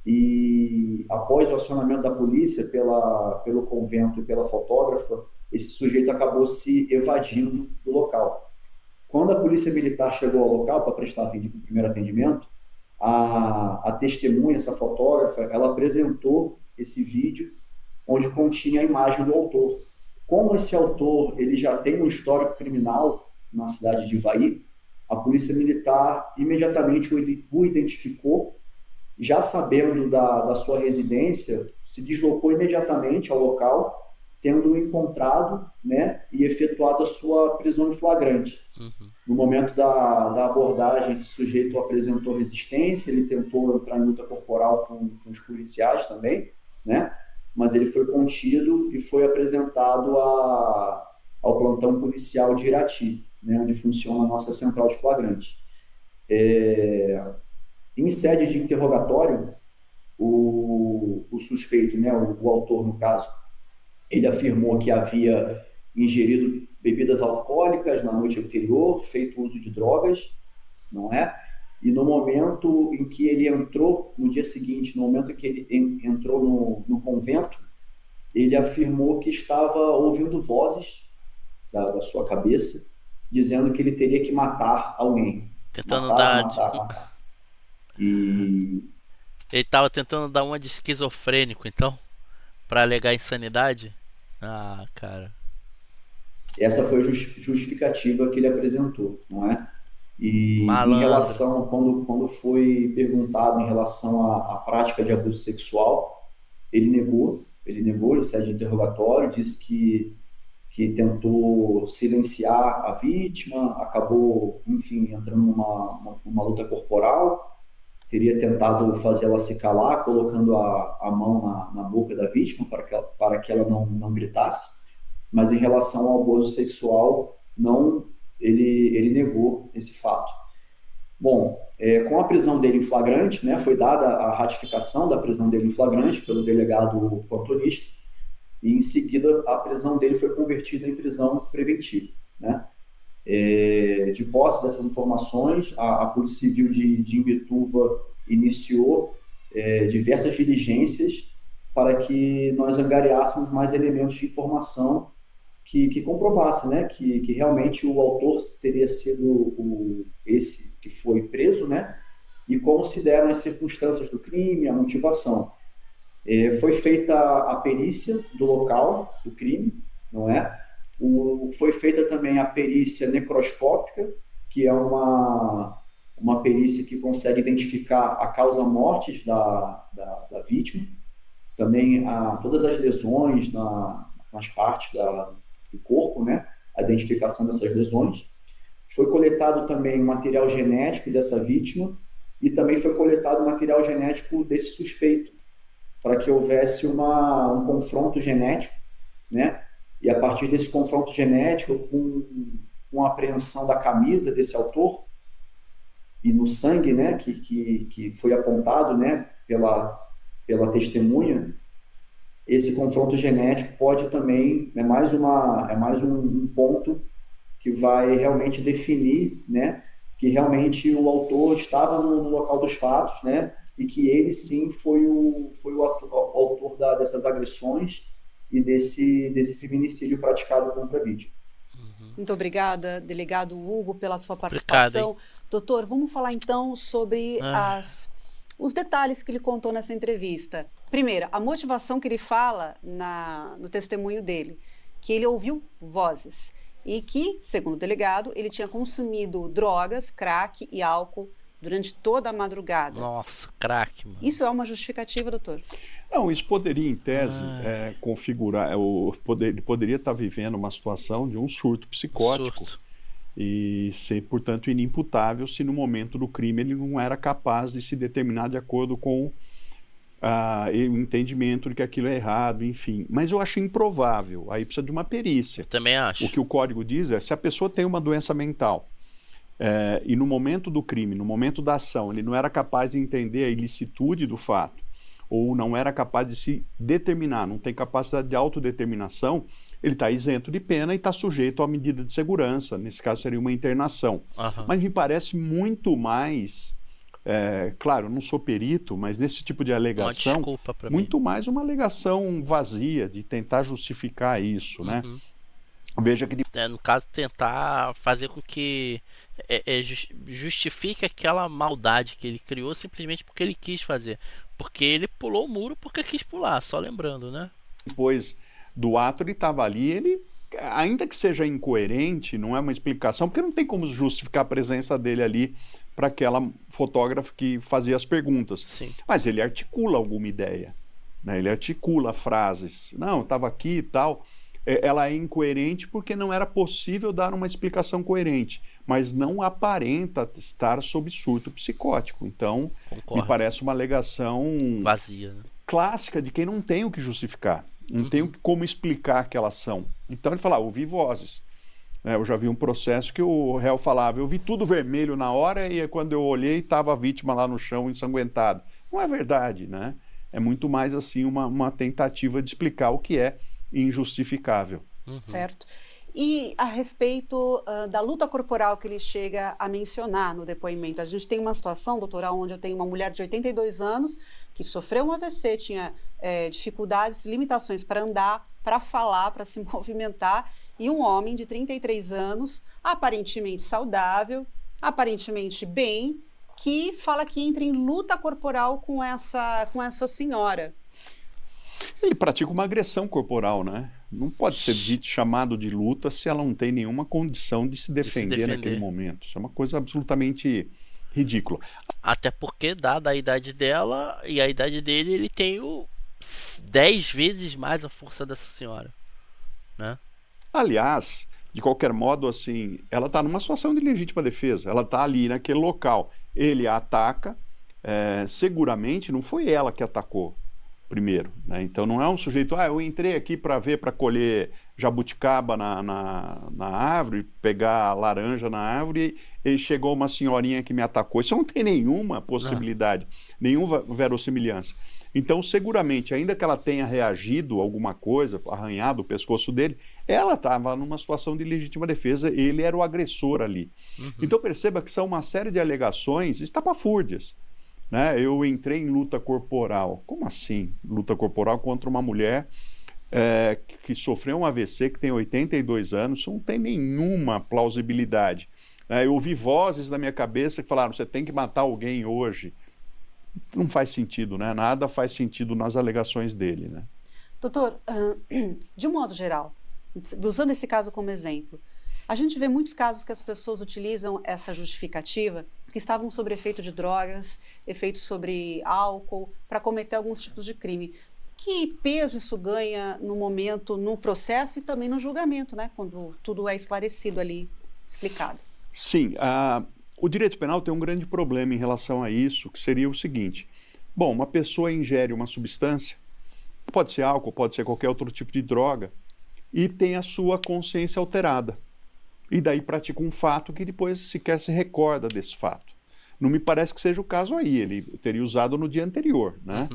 E após o acionamento da polícia pelo convento e pela fotógrafa, esse sujeito acabou se evadindo do local. Quando a polícia militar chegou ao local para prestar o primeiro atendimento, a testemunha, essa fotógrafa, ela apresentou esse vídeo onde continha a imagem do autor. Como esse autor ele já tem um histórico criminal na cidade de Ivaí, a polícia militar imediatamente o identificou, já sabendo da sua residência, se deslocou imediatamente ao local, tendo encontrado, né, e efetuado a sua prisão em flagrante. No momento da abordagem, esse sujeito apresentou resistência, ele tentou entrar em luta corporal com os policiais também, né, mas ele foi contido e foi apresentado ao plantão policial de Irati, né, onde funciona a nossa central de flagrante. Em sede de interrogatório, o suspeito, né, o autor no caso, ele afirmou que havia ingerido bebidas alcoólicas na noite anterior, feito uso de drogas, não é? E no momento em que ele entrou, no dia seguinte, no momento em que ele entrou no convento, ele afirmou que estava ouvindo vozes da sua cabeça, dizendo que ele teria que matar alguém. Tentando matar. E... Ele estava tentando dar uma de esquizofrênico, então? Para alegar insanidade? Ah, cara. Essa foi a justificativa que ele apresentou, não é? E Malandro. Em relação, quando foi perguntado em relação à prática de abuso sexual, ele negou em sede de interrogatório, disse que tentou silenciar a vítima, acabou, enfim, entrando numa luta corporal, teria tentado fazer ela se calar, colocando a mão na boca da vítima para que ela não gritasse, mas em relação ao abuso sexual, não, ele negou esse fato. Bom, com a prisão dele em flagrante, né, foi dada a ratificação da prisão dele em flagrante pelo delegado plantonista, e em seguida a prisão dele foi convertida em prisão preventiva, né? De posse dessas informações, a Polícia Civil de Imbituva iniciou diversas diligências para que nós angariássemos mais elementos de informação que comprovasse, né, que realmente o autor teria sido esse que foi preso, né, e como se deram as circunstâncias do crime, a motivação. Foi feita a perícia do local do crime, não é? Foi feita também a perícia necroscópica, que é uma perícia que consegue identificar a causa mortis da vítima, também todas as lesões nas partes do corpo, né? A identificação dessas lesões. Foi coletado também material genético dessa vítima e também foi coletado material genético desse suspeito, para que houvesse um confronto genético, né? E a partir desse confronto genético, com a apreensão da camisa desse autor e no sangue, né, que foi apontado, né, pela testemunha, esse confronto genético pode também, é mais um ponto que vai realmente definir, né, que realmente o autor estava no local dos fatos, né, e que ele sim foi o autor dessas agressões e desse feminicídio praticado contra a vítima. Muito obrigada, delegado Hugo, pela sua participação. Doutor, vamos falar então sobre os detalhes que ele contou nessa entrevista. Primeiro, a motivação que ele fala no testemunho dele, que ele ouviu vozes e que, segundo o delegado, ele tinha consumido drogas, crack e álcool durante toda a madrugada. Nossa, crack, mano. Isso é uma justificativa, doutor? Não, isso poderia, em tese, configurar... Ele poderia estar vivendo uma situação de um surto psicótico e ser, portanto, inimputável se no momento do crime ele não era capaz de se determinar de acordo com o entendimento de que aquilo é errado, enfim. Mas eu acho improvável. Aí precisa de uma perícia. Eu também acho. O que o código diz é, se a pessoa tem uma doença mental e no momento do crime, no momento da ação, ele não era capaz de entender a ilicitude do fato, ou não era capaz de se determinar, não tem capacidade de autodeterminação, ele está isento de pena e está sujeito à medida de segurança, nesse caso seria uma internação. Mas me parece muito mais, claro, eu não sou perito, mas nesse tipo de alegação, muito mais uma alegação vazia, de tentar justificar isso, né? Veja que No caso, tentar fazer com que justifique aquela maldade que ele criou simplesmente porque ele quis fazer. Porque ele pulou o muro porque quis pular, só lembrando, né? depois do ato ele estava ali, ele, ainda que seja incoerente, não é uma explicação, porque não tem como justificar a presença dele ali para aquela fotógrafa que fazia as perguntas. Sim. Mas ele articula alguma ideia, né? Ele articula frases. Não, estava aqui e tal. Ela é incoerente porque não era possível dar uma explicação coerente, mas não aparenta estar sob surto psicótico. Então, Concordo. me parece uma alegação Vazia, né? clássica de quem não tem o que justificar, não tem como explicar aquela ação. Então ele fala, ouvi vozes. Eu já vi um processo que o réu falava, eu vi tudo vermelho na hora e quando eu olhei estava a vítima lá no chão ensanguentada. Não é verdade, né? É muito mais assim uma tentativa de explicar o que é injustificável. Certo. E a respeito da luta corporal que ele chega a mencionar no depoimento, a gente tem uma situação, doutora, onde eu tenho uma mulher de 82 anos que sofreu um AVC, tinha dificuldades, limitações para andar, para falar, para se movimentar, e um homem de 33 anos, aparentemente saudável, aparentemente bem, que fala que entra em luta corporal com essa senhora. Ele pratica uma agressão corporal, né? Não pode ser chamado de luta se ela não tem nenhuma condição de se defender naquele momento. Isso é uma coisa absolutamente ridícula. Até porque, dada a idade dela e a idade dele, ele tem 10 vezes mais a força dessa senhora, né? Aliás, de qualquer modo, assim, ela está numa situação de legítima defesa. Ela está ali naquele local. Ele a ataca. Seguramente não foi ela que atacou primeiro, né? Então não é um sujeito, eu entrei aqui para ver, para colher jabuticaba na árvore, pegar laranja na árvore e chegou uma senhorinha que me atacou. Isso não tem nenhuma possibilidade, nenhuma verossimilhança. Então seguramente, ainda que ela tenha reagido a alguma coisa, arranhado o pescoço dele, ela estava numa situação de legítima defesa, ele era o agressor ali. Então perceba que são uma série de alegações estapafúrdias. Eu entrei em luta corporal. Como assim? Luta corporal contra uma mulher que sofreu um AVC, que tem 82 anos, isso não tem nenhuma plausibilidade. Eu ouvi vozes na minha cabeça que falaram, você tem que matar alguém hoje. Não faz sentido, né? Nada faz sentido nas alegações dele, né? Doutor, de um modo geral, usando esse caso como exemplo, a gente vê muitos casos que as pessoas utilizam essa justificativa, que estavam sob efeito de drogas, efeito sobre álcool, para cometer alguns tipos de crime. Que peso isso ganha no momento, no processo e também no julgamento, né? Quando tudo é esclarecido ali, explicado. Sim, o direito penal tem um grande problema em relação a isso, que seria o seguinte. Bom, uma pessoa ingere uma substância, pode ser álcool, pode ser qualquer outro tipo de droga, e tem a sua consciência alterada. E daí pratica um fato que depois sequer se recorda desse fato. Não me parece que seja o caso aí, ele teria usado no dia anterior, né?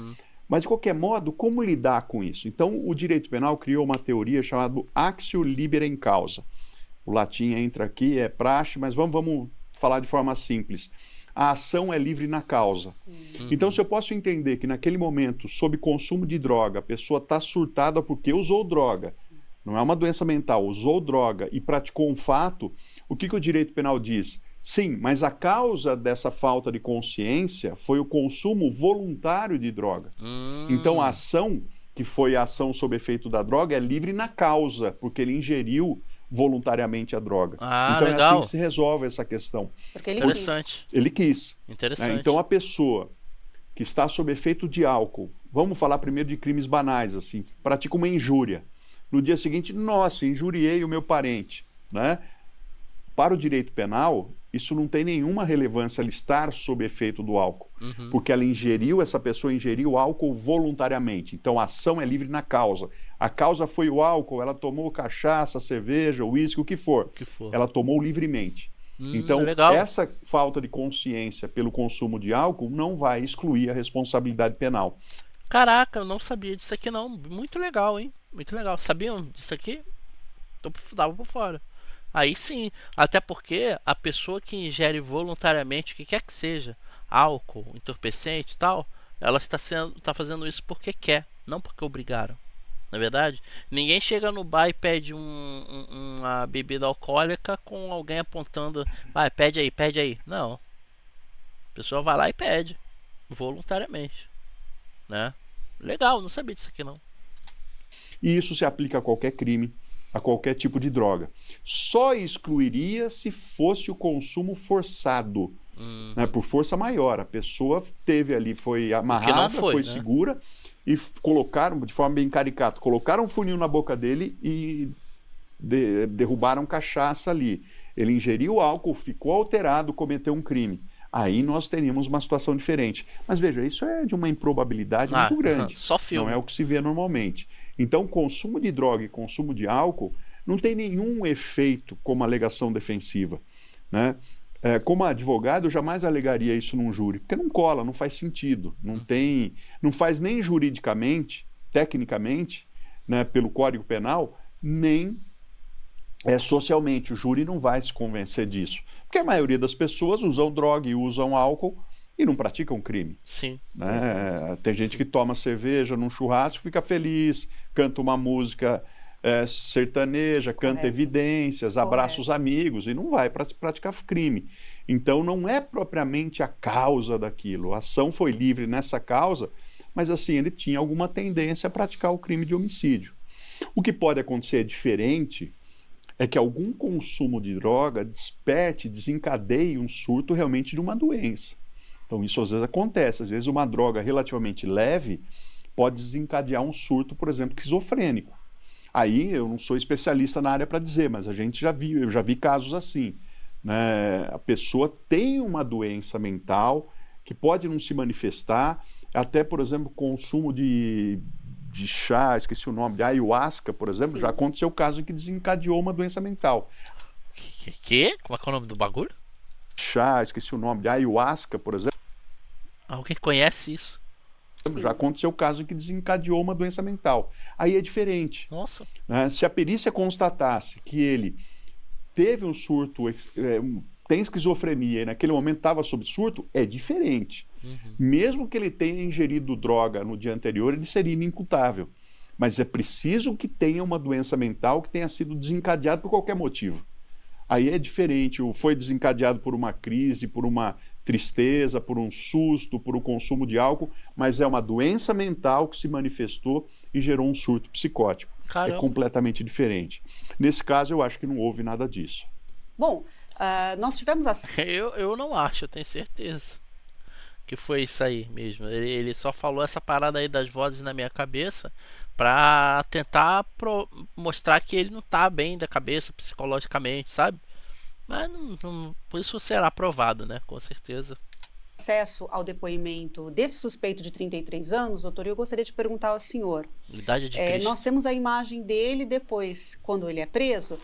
Mas, de qualquer modo, como lidar com isso? Então, o direito penal criou uma teoria chamada actio liberem causa. O latim entra aqui, é praxe, mas vamos falar de forma simples. A ação é livre na causa. Então, se eu posso entender que naquele momento, sob consumo de droga, a pessoa está surtada porque usou droga, não é uma doença mental, usou droga e praticou um fato, o que o direito penal diz? Sim, mas a causa dessa falta de consciência foi o consumo voluntário de droga. Então a ação, que foi a ação sob efeito da droga, é livre na causa, porque ele ingeriu voluntariamente a droga. Então legal. É assim que se resolve essa questão. Porque ele Interessante. Ele quis. Interessante. Então a pessoa que está sob efeito de álcool, vamos falar primeiro de crimes banais, assim, pratica uma injúria. No dia seguinte, nossa, injuriei o meu parente, né? Para o direito penal, isso não tem nenhuma relevância ela estar sob efeito do álcool, porque essa pessoa ingeriu álcool voluntariamente. Então a ação é livre ela causa. A causa foi o álcool, ela tomou cachaça, cerveja, uísque, o que for. Ela tomou livremente. Então, essa falta de consciência pelo consumo de álcool não vai excluir a responsabilidade penal. Caraca, eu não sabia disso aqui não. Muito legal, hein? Muito legal. Sabiam disso aqui? Tava por fora. Aí sim, até porque a pessoa que ingere voluntariamente, o que quer que seja, álcool, entorpecente e tal, ela está fazendo isso porque quer, não porque obrigaram. Na verdade, ninguém chega no bar e pede uma bebida alcoólica com alguém apontando, vai, pede aí. Não. A pessoa vai lá e pede, voluntariamente, né? Legal, não sabia disso aqui não. E isso se aplica a qualquer crime, a qualquer tipo de droga. Só excluiria se fosse o consumo forçado, né, por força maior. A pessoa teve ali, foi amarrada, foi né? segura, e colocaram, de forma bem caricata, colocaram um funil na boca dele e derrubaram cachaça ali. Ele ingeriu álcool, ficou alterado, cometeu um crime. Aí nós teríamos uma situação diferente. Mas veja, isso é de uma improbabilidade muito grande. Só filme. Não é o que se vê normalmente. Então, consumo de droga e consumo de álcool não tem nenhum efeito como alegação defensiva, né? Como advogado, eu jamais alegaria isso num júri, porque não cola, não faz sentido, não faz nem juridicamente, tecnicamente, né, pelo Código Penal, nem socialmente. O júri não vai se convencer disso, porque a maioria das pessoas usam droga e usam álcool e não praticam crime. Sim. Né? Tem gente que toma cerveja num churrasco, fica feliz, canta uma música sertaneja, canta evidências, abraça os amigos e não vai praticar crime. Então não é propriamente a causa daquilo. A ação foi livre nessa causa, mas assim, ele tinha alguma tendência a praticar o crime de homicídio. O que pode acontecer diferente é que algum consumo de droga desperte, desencadeie um surto realmente de uma doença. Então isso às vezes acontece. Às vezes uma droga relativamente leve pode desencadear um surto, por exemplo, esquizofrênico. Aí eu não sou especialista na área para dizer, mas eu já vi casos assim, né? A pessoa tem uma doença mental que pode não se manifestar, até, por exemplo, consumo de chá, esqueci o nome, de ayahuasca, por exemplo. Sim. Já aconteceu o caso em que desencadeou uma doença mental. Que? Como é que é o nome do bagulho? Chá, esqueci o nome, de ayahuasca, por exemplo. Alguém conhece isso? Sim. Já aconteceu o caso em que desencadeou uma doença mental. Aí é diferente. Nossa. Né? Se a perícia constatasse que ele teve um surto, tem esquizofrenia e naquele momento estava sob surto, é diferente. Mesmo que ele tenha ingerido droga no dia anterior, ele seria inimputável. Mas é preciso que tenha uma doença mental que tenha sido desencadeada por qualquer motivo. Aí é diferente, foi desencadeado por uma crise, por uma tristeza, por um susto, por um consumo de álcool, mas é uma doença mental que se manifestou e gerou um surto psicótico. Caramba. É completamente diferente. Nesse caso, eu acho que não houve nada disso. Bom, nós tivemos... Eu não acho, eu tenho certeza que foi isso aí mesmo. Ele só falou essa parada aí das vozes na minha cabeça pra tentar mostrar que ele não tá bem da cabeça psicologicamente, sabe? Mas por isso será aprovado, né? Com certeza. Acesso ao depoimento desse suspeito de 33 anos, doutor, eu gostaria de perguntar ao senhor. Idade de Cristo. Nós temos a imagem dele depois, quando ele é preso,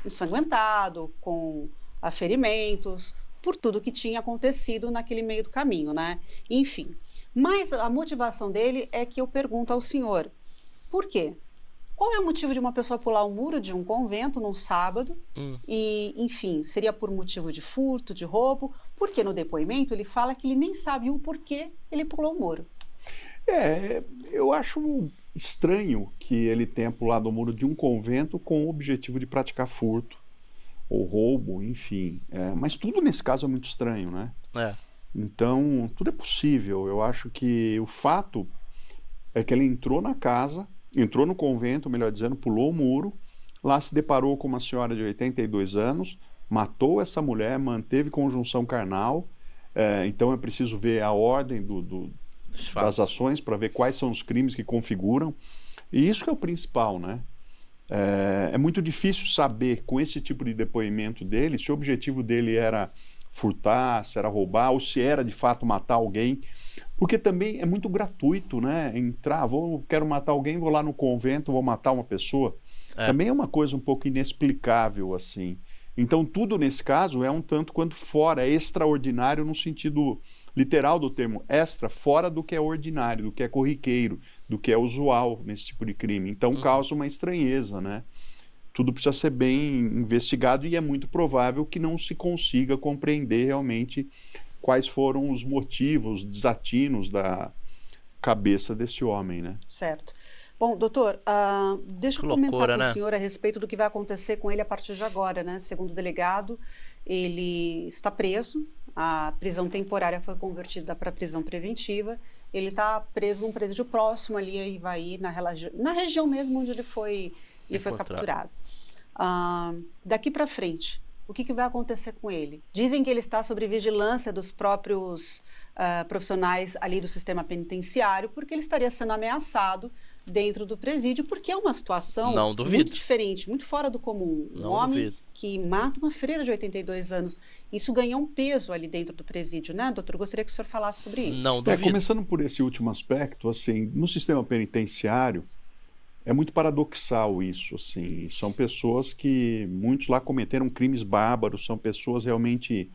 ensanguentado, com ferimentos, por tudo que tinha acontecido naquele meio do caminho, né? Enfim, mas a motivação dele é que eu pergunto ao senhor, por quê? Qual é o motivo de uma pessoa pular o muro de um convento num sábado e, enfim, seria por motivo de furto, de roubo? Porque no depoimento ele fala que ele nem sabe o porquê ele pulou o muro. Eu acho estranho que ele tenha pulado o muro de um convento com o objetivo de praticar furto ou roubo, enfim. Mas tudo nesse caso é muito estranho, né? Então, tudo é possível. Eu acho que o fato é que ele entrou no convento, melhor dizendo, pulou o muro, lá se deparou com uma senhora de 82 anos, matou essa mulher, manteve conjunção carnal, então é preciso ver a ordem das ações para ver quais são os crimes que configuram, e isso que é o principal, né? É muito difícil saber, com esse tipo de depoimento dele, se o objetivo dele era furtar, se era roubar, ou se era de fato matar alguém, porque também é muito gratuito, né? Quero matar alguém, vou lá no convento, vou matar uma pessoa. Também é uma coisa um pouco inexplicável, assim. Então tudo nesse caso é um tanto quanto fora, é extraordinário no sentido literal do termo, fora do que é ordinário, do que é corriqueiro, do que é usual nesse tipo de crime. Então causa uma estranheza, né? Tudo precisa ser bem investigado e é muito provável que não se consiga compreender realmente quais foram os motivos, desatinos da cabeça desse homem, né? Certo. Bom, doutor, deixa eu Que comentar loucura, com né? o senhor a respeito do que vai acontecer com ele a partir de agora, né? Segundo o delegado, ele está preso, a prisão temporária foi convertida para prisão preventiva, ele está preso num presídio próximo ali a Ivaí, na região mesmo onde ele foi capturado. Daqui para frente, o que vai acontecer com ele? Dizem que ele está sob vigilância dos próprios profissionais ali do sistema penitenciário, porque ele estaria sendo ameaçado dentro do presídio, porque é uma situação muito diferente, muito fora do comum. Um homem que mata uma freira de 82 anos, isso ganha um peso ali dentro do presídio, né, doutor? Gostaria que o senhor falasse sobre isso. Não duvido. Começando por esse último aspecto, assim, no sistema penitenciário, é muito paradoxal isso, assim, são pessoas que, muitos lá cometeram crimes bárbaros, são pessoas realmente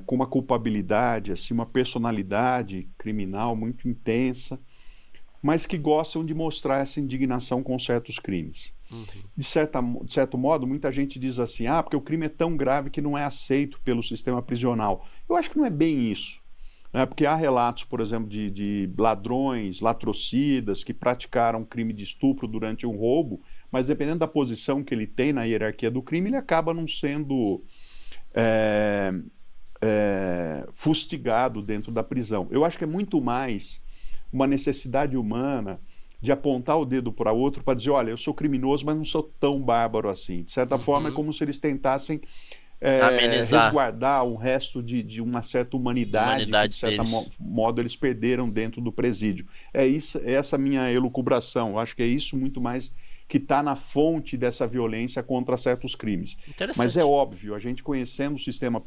com uma culpabilidade, assim, uma personalidade criminal muito intensa, mas que gostam de mostrar essa indignação com certos crimes. De certo modo, muita gente diz assim, porque o crime é tão grave que não é aceito pelo sistema prisional. Eu acho que não é bem isso. Porque há relatos, por exemplo, de ladrões, latrocidas, que praticaram crime de estupro durante um roubo, mas dependendo da posição que ele tem na hierarquia do crime, ele acaba não sendo fustigado dentro da prisão. Eu acho que é muito mais uma necessidade humana de apontar o dedo para outro para dizer, olha, eu sou criminoso, mas não sou tão bárbaro assim. De certa forma, é como se eles tentassem resguardar um resto de uma certa humanidade que, de certo modo, eles perderam dentro do presídio. É essa minha elucubração. Eu acho que é isso muito mais que está na fonte dessa violência contra certos crimes. Mas é óbvio, a gente conhecendo o sistema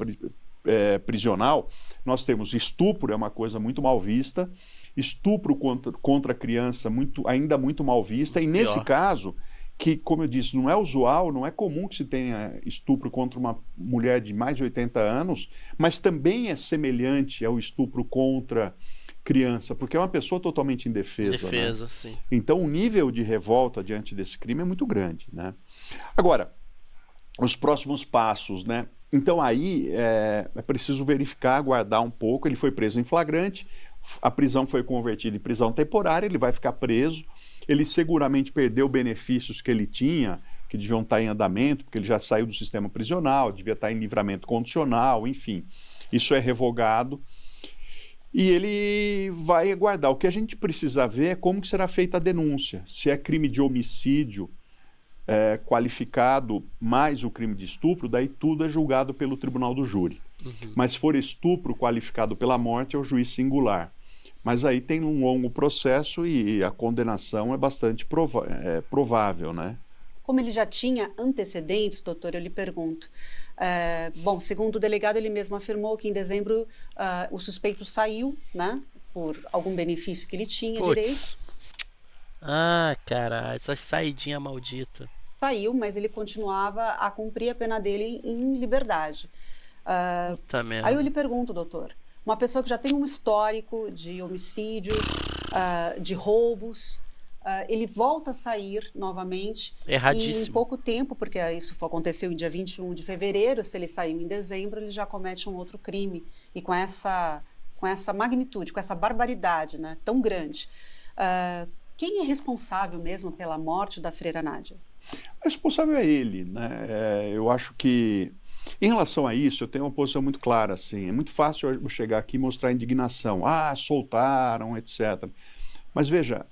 prisional, nós temos estupro, é uma coisa muito mal vista, estupro contra criança ainda muito mal vista, e nesse caso, que, como eu disse, não é usual, não é comum que se tenha estupro contra uma mulher de mais de 80 anos, mas também é semelhante ao estupro contra criança, porque é uma pessoa totalmente indefesa. Né? Sim. Então o nível de revolta diante desse crime é muito grande. Né? Agora, os próximos passos, né? Então aí é preciso verificar, aguardar um pouco. Ele foi preso em flagrante, a prisão foi convertida em prisão temporária, ele vai ficar preso, ele seguramente perdeu benefícios que ele tinha, que deviam estar em andamento, porque ele já saiu do sistema prisional, devia estar em livramento condicional, enfim, isso é revogado. E ele vai aguardar. O que a gente precisa ver é como que será feita a denúncia. Se é crime de homicídio qualificado mais o crime de estupro, daí tudo é julgado pelo tribunal do júri. Mas se for estupro qualificado pela morte, é o juiz singular. Mas aí tem um longo processo e a condenação é bastante provável, né? Como ele já tinha antecedentes, doutor, eu lhe pergunto. Bom, segundo o delegado, ele mesmo afirmou que em dezembro o suspeito saiu, né, por algum benefício que ele tinha direito. Caralho, essa saidinha maldita. Saiu, mas ele continuava a cumprir a pena dele em liberdade. Puta merda. Aí eu lhe pergunto, doutor, uma pessoa que já tem um histórico de homicídios, de roubos, ele volta a sair novamente. Erradíssimo. E em pouco tempo, porque isso aconteceu em dia 21 de fevereiro, se ele saiu em dezembro, ele já comete um outro crime. E com essa magnitude, com essa barbaridade, né, tão grande. Quem é responsável mesmo pela morte da freira Nádia? O responsável é ele, né? Eu acho que, em relação a isso, eu tenho uma posição muito clara, assim. É muito fácil eu chegar aqui e mostrar indignação. Soltaram, etc. Mas veja,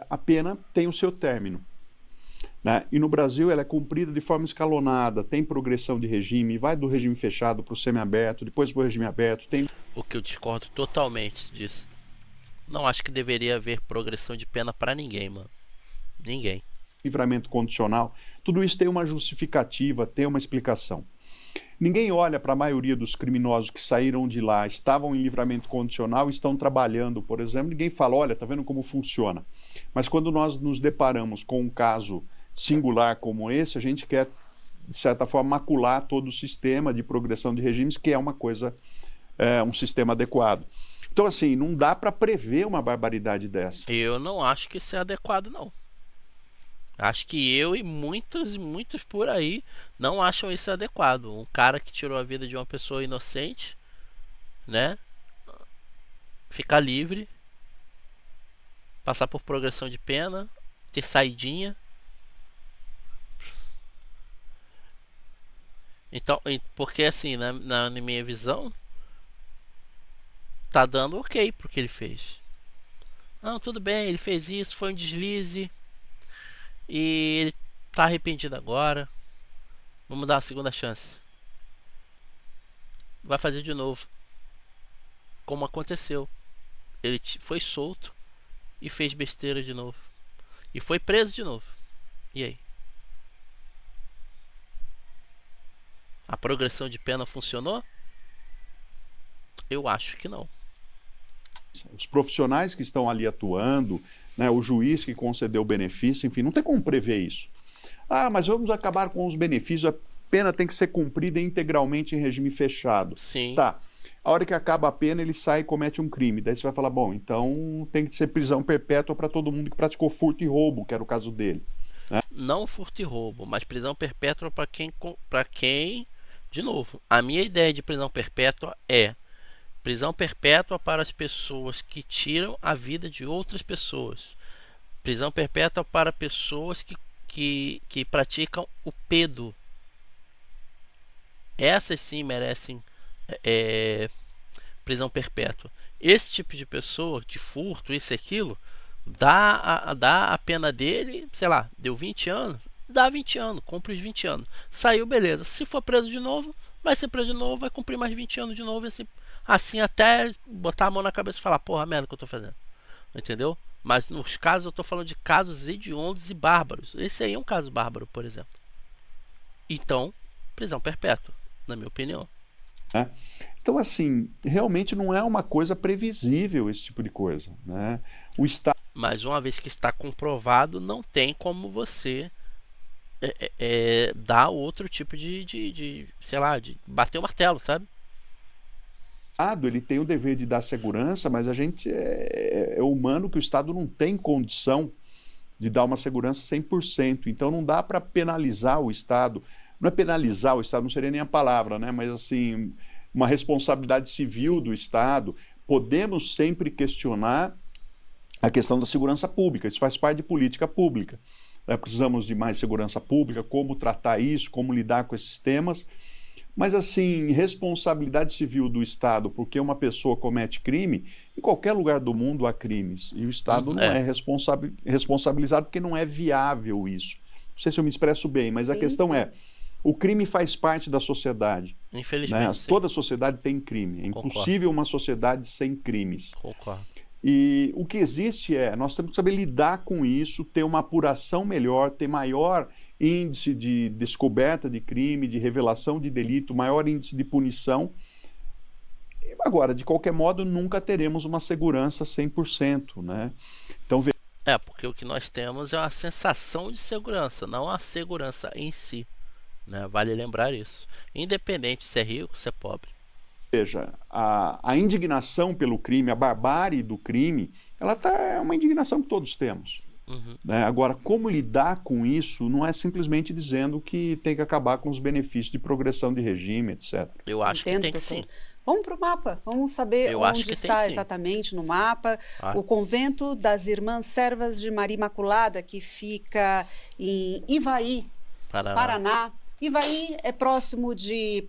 a pena tem o seu término. Né? E no Brasil ela é cumprida de forma escalonada, tem progressão de regime, vai do regime fechado para o semiaberto, depois para o regime aberto. O que eu discordo totalmente disso. Não acho que deveria haver progressão de pena para ninguém, mano. Ninguém. Livramento condicional, tudo isso tem uma justificativa, tem uma explicação. Ninguém olha para a maioria dos criminosos que saíram de lá, estavam em livramento condicional, estão trabalhando, por exemplo, ninguém fala, olha, tá vendo como funciona. Mas quando nós nos deparamos com um caso singular como esse, a gente quer, de certa forma, macular todo o sistema de progressão de regimes, que é uma coisa, um sistema adequado. Então, assim, não dá para prever uma barbaridade dessa. Eu não acho que isso é adequado, não. Acho que eu e muitos por aí não acham isso adequado. Um cara que tirou a vida de uma pessoa inocente, né? Ficar livre passar por progressão de pena, ter saidinha. Então, porque assim, na minha visão, tá dando ok pro que ele fez. Não, tudo bem, ele fez isso, foi um deslize e ele tá arrependido agora. Vamos dar uma segunda chance. Vai fazer de novo. Como aconteceu. Ele foi solto e fez besteira de novo. E foi preso de novo. E aí? A progressão de pena funcionou? Eu acho que não. Os profissionais que estão ali atuando, né, o juiz que concedeu o benefício, enfim, não tem como prever isso. Ah, mas vamos acabar com os benefícios, a pena tem que ser cumprida integralmente em regime fechado. Sim. Tá. A hora que acaba a pena, ele sai e comete um crime. Daí você vai falar, bom, então tem que ser prisão perpétua para todo mundo que praticou furto e roubo, que era o caso dele. Né? Não furto e roubo, mas prisão perpétua para quem, de novo, a minha ideia de prisão perpétua é prisão perpétua para as pessoas que tiram a vida de outras pessoas. Prisão perpétua para pessoas que praticam o pedo. Essas sim merecem prisão perpétua. Esse tipo de pessoa, de furto, isso e aquilo, dá a pena dele, sei lá, deu 20 anos, dá 20 anos, cumpre os 20 anos. Saiu, beleza. Se for preso de novo, vai ser preso de novo, vai cumprir mais 20 anos de novo, assim até botar a mão na cabeça e falar, porra, merda que eu tô fazendo. Entendeu? Mas nos casos, eu tô falando de casos hediondos e bárbaros. Esse aí é um caso bárbaro, por exemplo. Então, prisão perpétua, na minha opinião. Então, assim, realmente não é uma coisa previsível esse tipo de coisa, né? O Estado... Mas uma vez que está comprovado, não tem como você dar outro tipo de sei lá, de bater o martelo, sabe? Ele tem o dever de dar segurança, mas a gente é humano, que o Estado não tem condição de dar uma segurança 100%. Então não dá para penalizar o Estado. Não é penalizar o Estado, não seria nem a palavra, né? Mas assim, uma responsabilidade civil do Estado. Podemos sempre questionar a questão da segurança pública. Isso faz parte de política pública. Precisamos de mais segurança pública, como tratar isso, como lidar com esses temas. Mas, assim, responsabilidade civil do Estado, porque uma pessoa comete crime, em qualquer lugar do mundo há crimes. E o Estado não é responsabilizado porque não é viável isso. Não sei se eu me expresso bem, mas a questão é, o crime faz parte da sociedade. Infelizmente, né? Toda sociedade tem crime. É impossível uma sociedade sem crimes. Concordo. E o que existe nós temos que saber lidar com isso, ter uma apuração melhor, ter maior índice de descoberta de crime, de revelação de delito, maior índice de punição. Agora, de qualquer modo, nunca teremos uma segurança 100%, né? Então, porque o que nós temos é uma sensação de segurança, não a segurança em si, né? Vale lembrar isso. Independente se é rico, se é pobre. Veja, a indignação pelo crime, a barbárie do crime, é uma indignação que todos temos. Né? Agora, como lidar com isso não é simplesmente dizendo que tem que acabar com os benefícios de progressão de regime, etc. Eu acho que tem que sim. Vamos para o mapa, vamos saber onde está exatamente no mapa. O convento das Irmãs Servas de Maria Imaculada, que fica em Ivaí, Paraná. Ivaí é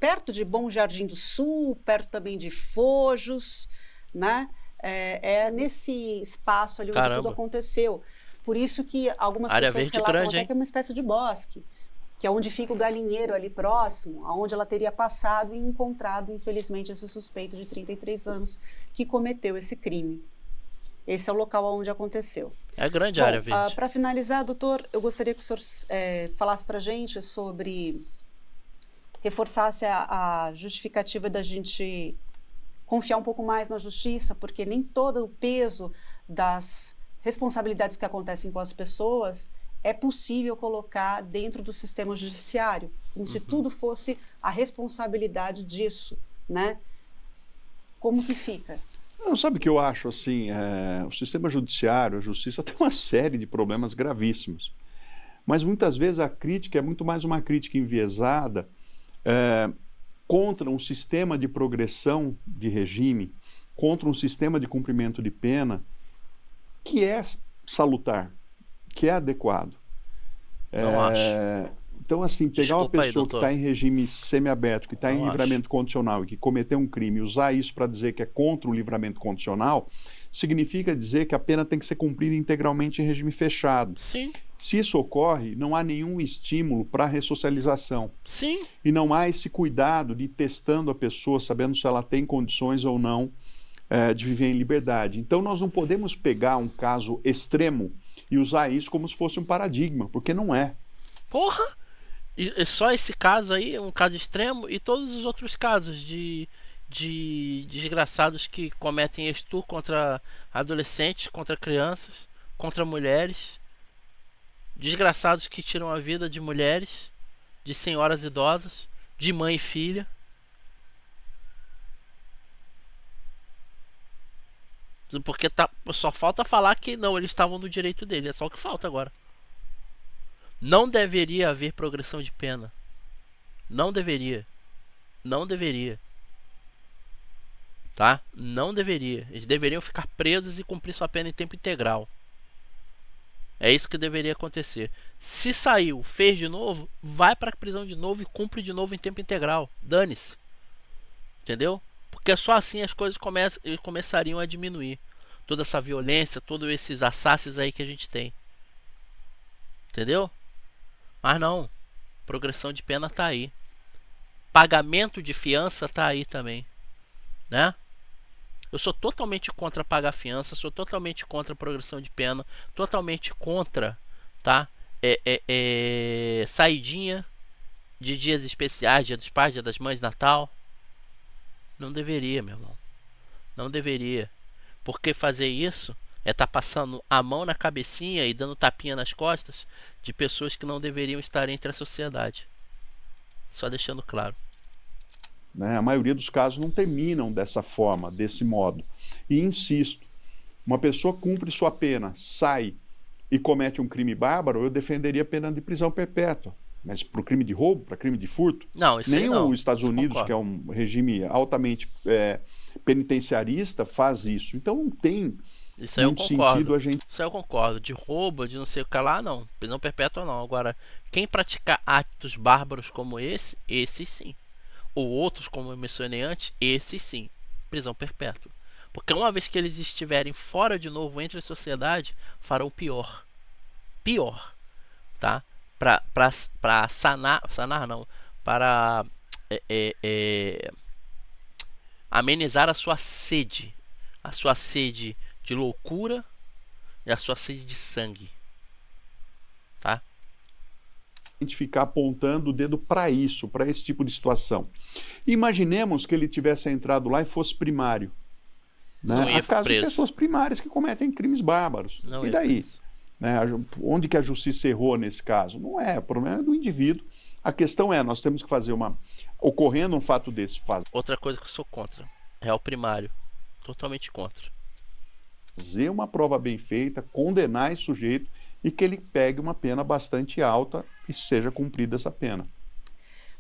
perto de Bom Jardim do Sul, perto também de Fojos, né? É nesse espaço ali onde tudo aconteceu. Por isso que algumas pessoas relatam até que é uma espécie de bosque, que é onde fica o galinheiro ali próximo, onde ela teria passado e encontrado, infelizmente, esse suspeito de 33 anos que cometeu esse crime. Esse é o local onde aconteceu. É grande a área verde. Para finalizar, doutor, eu gostaria que o senhor falasse para a gente sobre, reforçasse a justificativa da gente confiar um pouco mais na justiça, porque nem todo o peso das responsabilidades que acontecem com as pessoas é possível colocar dentro do sistema judiciário, como se tudo fosse a responsabilidade disso, né? Como que fica? Não, sabe o que eu acho, assim, o sistema judiciário, a justiça tem uma série de problemas gravíssimos, mas muitas vezes a crítica é muito mais uma crítica enviesada contra um sistema de progressão de regime, contra um sistema de cumprimento de pena que é salutar, que é adequado. Não acho. Então, assim, pegar Desculpa uma pessoa aí, que doutor. está em regime semiaberto, que está em Não livramento condicional e que cometeu um crime, e usar isso para dizer que é contra o livramento condicional, significa dizer que a pena tem que ser cumprida integralmente em regime fechado. Sim, Se isso ocorre, não há nenhum estímulo para a ressocialização. sim. E não há esse cuidado de ir testando a pessoa, sabendo se ela tem condições ou não de viver em liberdade. Então, nós não podemos pegar um caso extremo e usar isso como se fosse um paradigma, porque não é. Porra! E só esse caso aí, um caso extremo, e todos os outros casos de desgraçados que cometem estupro contra adolescentes, contra crianças, contra mulheres, desgraçados que tiram a vida de mulheres, de senhoras idosas, de mãe e filha. Porque só falta falar que não, eles estavam no direito dele, é só o que falta agora. Não deveria haver progressão de pena. Não deveria. Não deveria. Tá? Não deveria. Eles deveriam ficar presos e cumprir sua pena em tempo integral. É isso que deveria acontecer. Se saiu, fez de novo, vai pra prisão de novo e cumpre de novo em tempo integral. Dane-se. Entendeu? Porque só assim as coisas começariam a diminuir. Toda essa violência, todos esses assassinos aí que a gente tem. Entendeu? Mas não. Progressão de pena tá aí. Pagamento de fiança tá aí também. Né? Eu sou totalmente contra pagar fiança, sou totalmente contra progressão de pena, totalmente contra, tá? Saidinha de dias especiais, dia dos pais, dia das mães, Natal. Não deveria, meu irmão. Não deveria. Porque fazer isso é estar passando a mão na cabecinha e dando tapinha nas costas de pessoas que não deveriam estar entre a sociedade. Só deixando claro. A maioria dos casos não terminam dessa forma, desse modo. E insisto, uma pessoa cumpre sua pena, sai e comete um crime bárbaro, eu defenderia a pena de prisão perpétua. Mas para o crime de roubo, para crime de furto, não, isso nem aí não. os Estados Unidos, Concordo. que é um regime altamente penitenciarista, faz isso. Então não tem Isso aí eu muito concordo. sentido a gente... Isso aí eu concordo. De roubo, de não sei o que lá, não. Prisão perpétua não. Agora, quem praticar atos bárbaros como esses sim. Ou outros, como eu mencionei antes, esses sim. Prisão perpétua. Porque uma vez que eles estiverem fora de novo entre a sociedade, farão pior. Pior. Tá? Para sanar não. Para amenizar a sua sede. A sua sede de loucura e a sua sede de sangue. Tá? A gente ficar apontando o dedo para isso, para esse tipo de situação. Imaginemos que ele tivesse entrado lá e fosse primário. Né? Há casos de pessoas primárias que cometem crimes bárbaros. Não e daí? Né? Onde que a justiça errou nesse caso? Não é, o problema é do indivíduo. A questão é, nós temos que fazer ocorrendo um fato desse. Outra coisa que eu sou contra, réu primário. Totalmente contra. Fazer uma prova bem feita, condenar esse sujeito e que ele pegue uma pena bastante alta e seja cumprida essa pena.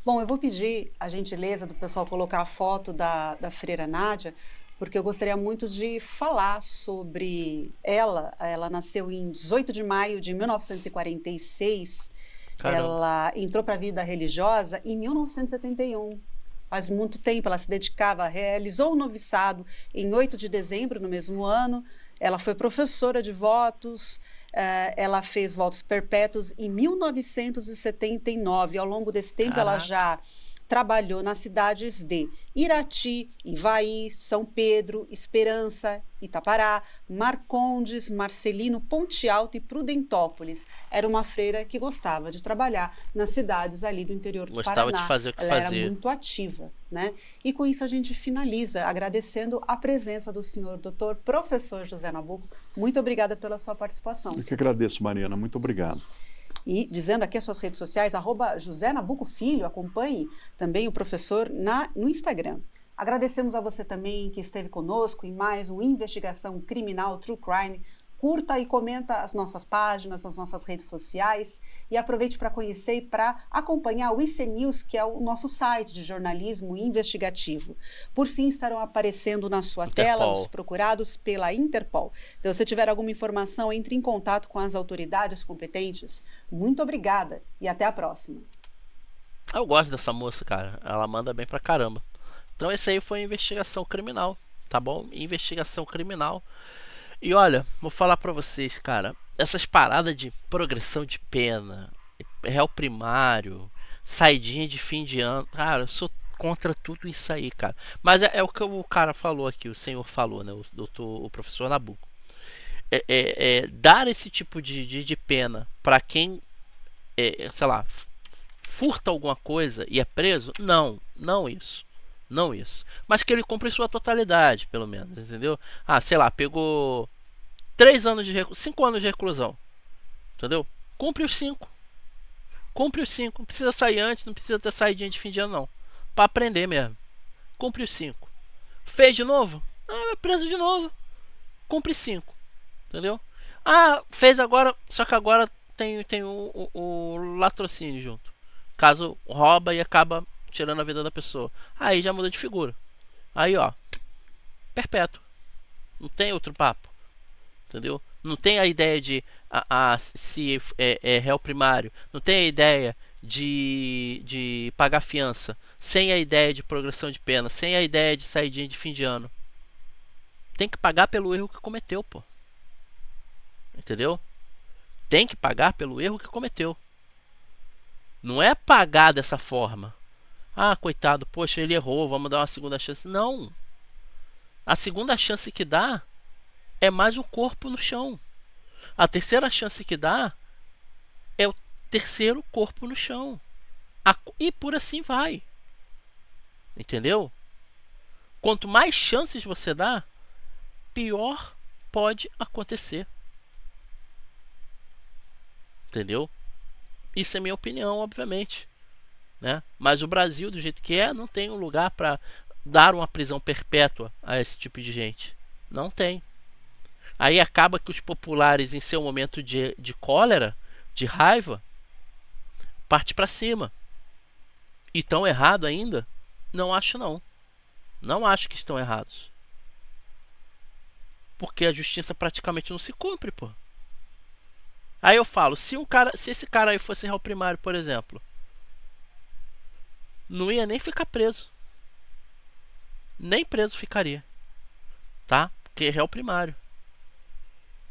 Bom, eu vou pedir a gentileza do pessoal colocar a foto da freira Nádia, porque eu gostaria muito de falar sobre ela. Ela nasceu em 18 de maio de 1946. Caramba. Ela entrou para a vida religiosa em 1971. Faz muito tempo, ela se dedicava, realizou o noviciado em 8 de dezembro no mesmo ano. Ela foi professora de votos, ela fez votos perpétuos em 1979. Ao longo desse tempo, ela já trabalhou nas cidades de Irati, Ivaí, São Pedro, Esperança, Itapará, Marcondes, Marcelino, Ponte Alta e Prudentópolis. Era uma freira que gostava de trabalhar nas cidades ali do interior do Paraná. Gostava de fazer o que ela fazia. Era muito ativa, né? E com isso a gente finaliza agradecendo a presença do senhor doutor professor José Nabuco. Muito obrigada pela sua participação. Eu que agradeço, Mariana. Muito obrigado. E dizendo aqui as suas redes sociais, @José Nabuco Filho, acompanhe também o professor no Instagram. Agradecemos a você também que esteve conosco em mais um Investigação Criminal True Crime Curta e comenta as nossas páginas, as nossas redes sociais e aproveite para conhecer e para acompanhar o IC News, que é o nosso site de jornalismo investigativo. Por fim, estarão aparecendo na sua tela os procurados pela Interpol. Se você tiver alguma informação, entre em contato com as autoridades competentes. Muito obrigada e até a próxima. Eu gosto dessa moça, cara. Ela manda bem pra caramba. Então esse aí foi investigação criminal, tá bom? Investigação criminal. E olha, vou falar pra vocês, cara. Essas paradas de progressão de pena, réu primário, saidinha de fim de ano. Cara, eu sou contra tudo isso aí, cara. Mas é o que o cara falou aqui, o senhor falou, né? O professor Nabuco. Dar esse tipo de pena pra quem, sei lá, furta alguma coisa e é preso? Não isso. Não isso. Mas que ele cumpre sua totalidade, pelo menos, entendeu? Ah, sei lá, pegou 5 anos de reclusão. Entendeu? Cumpre os 5. Cumpre os 5. Não precisa sair antes, não precisa ter saídinha de fim de ano, não. Pra aprender mesmo. Cumpre os 5. Fez de novo? Ah, é preso de novo. Cumpre 5. Entendeu? Ah, fez agora, só que agora tem o latrocínio junto. Caso rouba e acaba tirando a vida da pessoa. Aí já muda de figura. Aí, ó, perpétuo. Não tem outro papo. Entendeu? Não tem a ideia de se é réu primário. Não tem a ideia de pagar fiança. Sem a ideia de progressão de pena. Sem a ideia de saidinha de fim de ano. Tem que pagar pelo erro que cometeu, pô. Entendeu? Tem que pagar pelo erro que cometeu. Não é pagar dessa forma. Ah, coitado, poxa, ele errou, vamos dar uma segunda chance. Não. A segunda chance que dá é mais um corpo no chão. A terceira chance que dá é o terceiro corpo no chão. E por assim vai. Entendeu? Quanto mais chances você dá, pior pode acontecer. Entendeu? Isso é minha opinião, obviamente, né? Mas o Brasil, do jeito que é, não tem um lugar para dar uma prisão perpétua a esse tipo de gente. Não tem. Aí acaba que os populares, em seu momento de cólera, de raiva, parte para cima. E tão errado ainda? Não acho, não. Não acho que estão errados. Porque a justiça praticamente não se cumpre, pô. Aí eu falo, se esse cara aí fosse réu primário, por exemplo, não ia nem ficar preso. Nem preso ficaria. Tá? Porque é réu primário.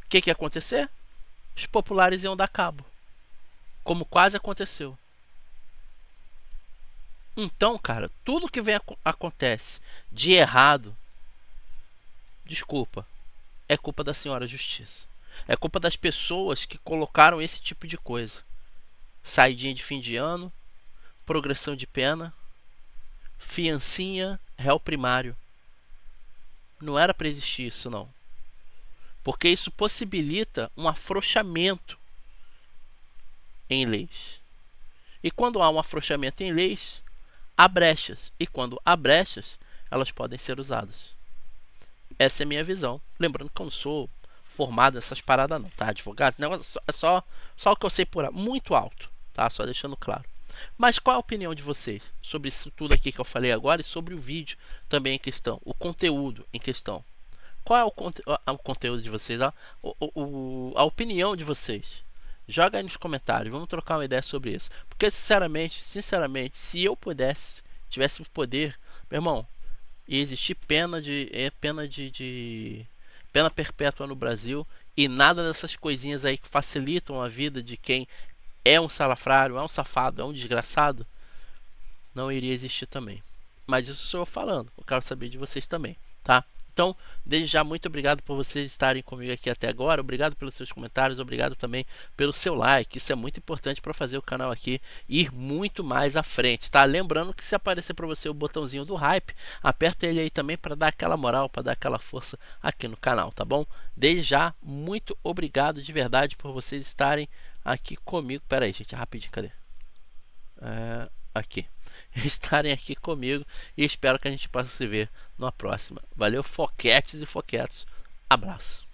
O que ia acontecer? Os populares iam dar cabo. Como quase aconteceu. Então, cara, tudo que acontece de errado, desculpa, é culpa da senhora Justiça. É culpa das pessoas que colocaram esse tipo de coisa. Saidinha de fim de ano, progressão de pena, fiancinha, réu primário. Não era para existir isso, não. Porque isso possibilita um afrouxamento em leis. E quando há um afrouxamento em leis, há brechas. E quando há brechas, elas podem ser usadas. Essa é a minha visão. Lembrando que eu não sou formado nessas paradas não, tá? Advogado, negócio é só o que eu sei por muito alto, tá? Só deixando claro. Mas qual a opinião de vocês sobre isso tudo aqui que eu falei agora e sobre o vídeo também em questão, o conteúdo em questão? Qual é o conteúdo de vocês, a opinião de vocês? Joga aí nos comentários, vamos trocar uma ideia sobre isso. Porque sinceramente, se eu tivesse poder, meu irmão, ia existir pena perpétua no Brasil e nada dessas coisinhas aí que facilitam a vida de quem é um salafrário, é um safado, é um desgraçado, não iria existir também. Mas isso sou eu falando, eu quero saber de vocês também, tá? Então, desde já, muito obrigado por vocês estarem comigo aqui até agora. Obrigado pelos seus comentários. Obrigado também pelo seu like. Isso é muito importante para fazer o canal aqui ir muito mais à frente, tá? Lembrando que se aparecer para você o botãozinho do hype, aperta ele aí também para dar aquela moral, para dar aquela força aqui no canal, tá bom? Desde já, muito obrigado de verdade por vocês estarem aqui comigo. Pera aí, gente, rapidinho, cadê? Aqui. Estarem aqui comigo e espero que a gente possa se ver numa próxima. Valeu, foquetes e foquetos. Abraço.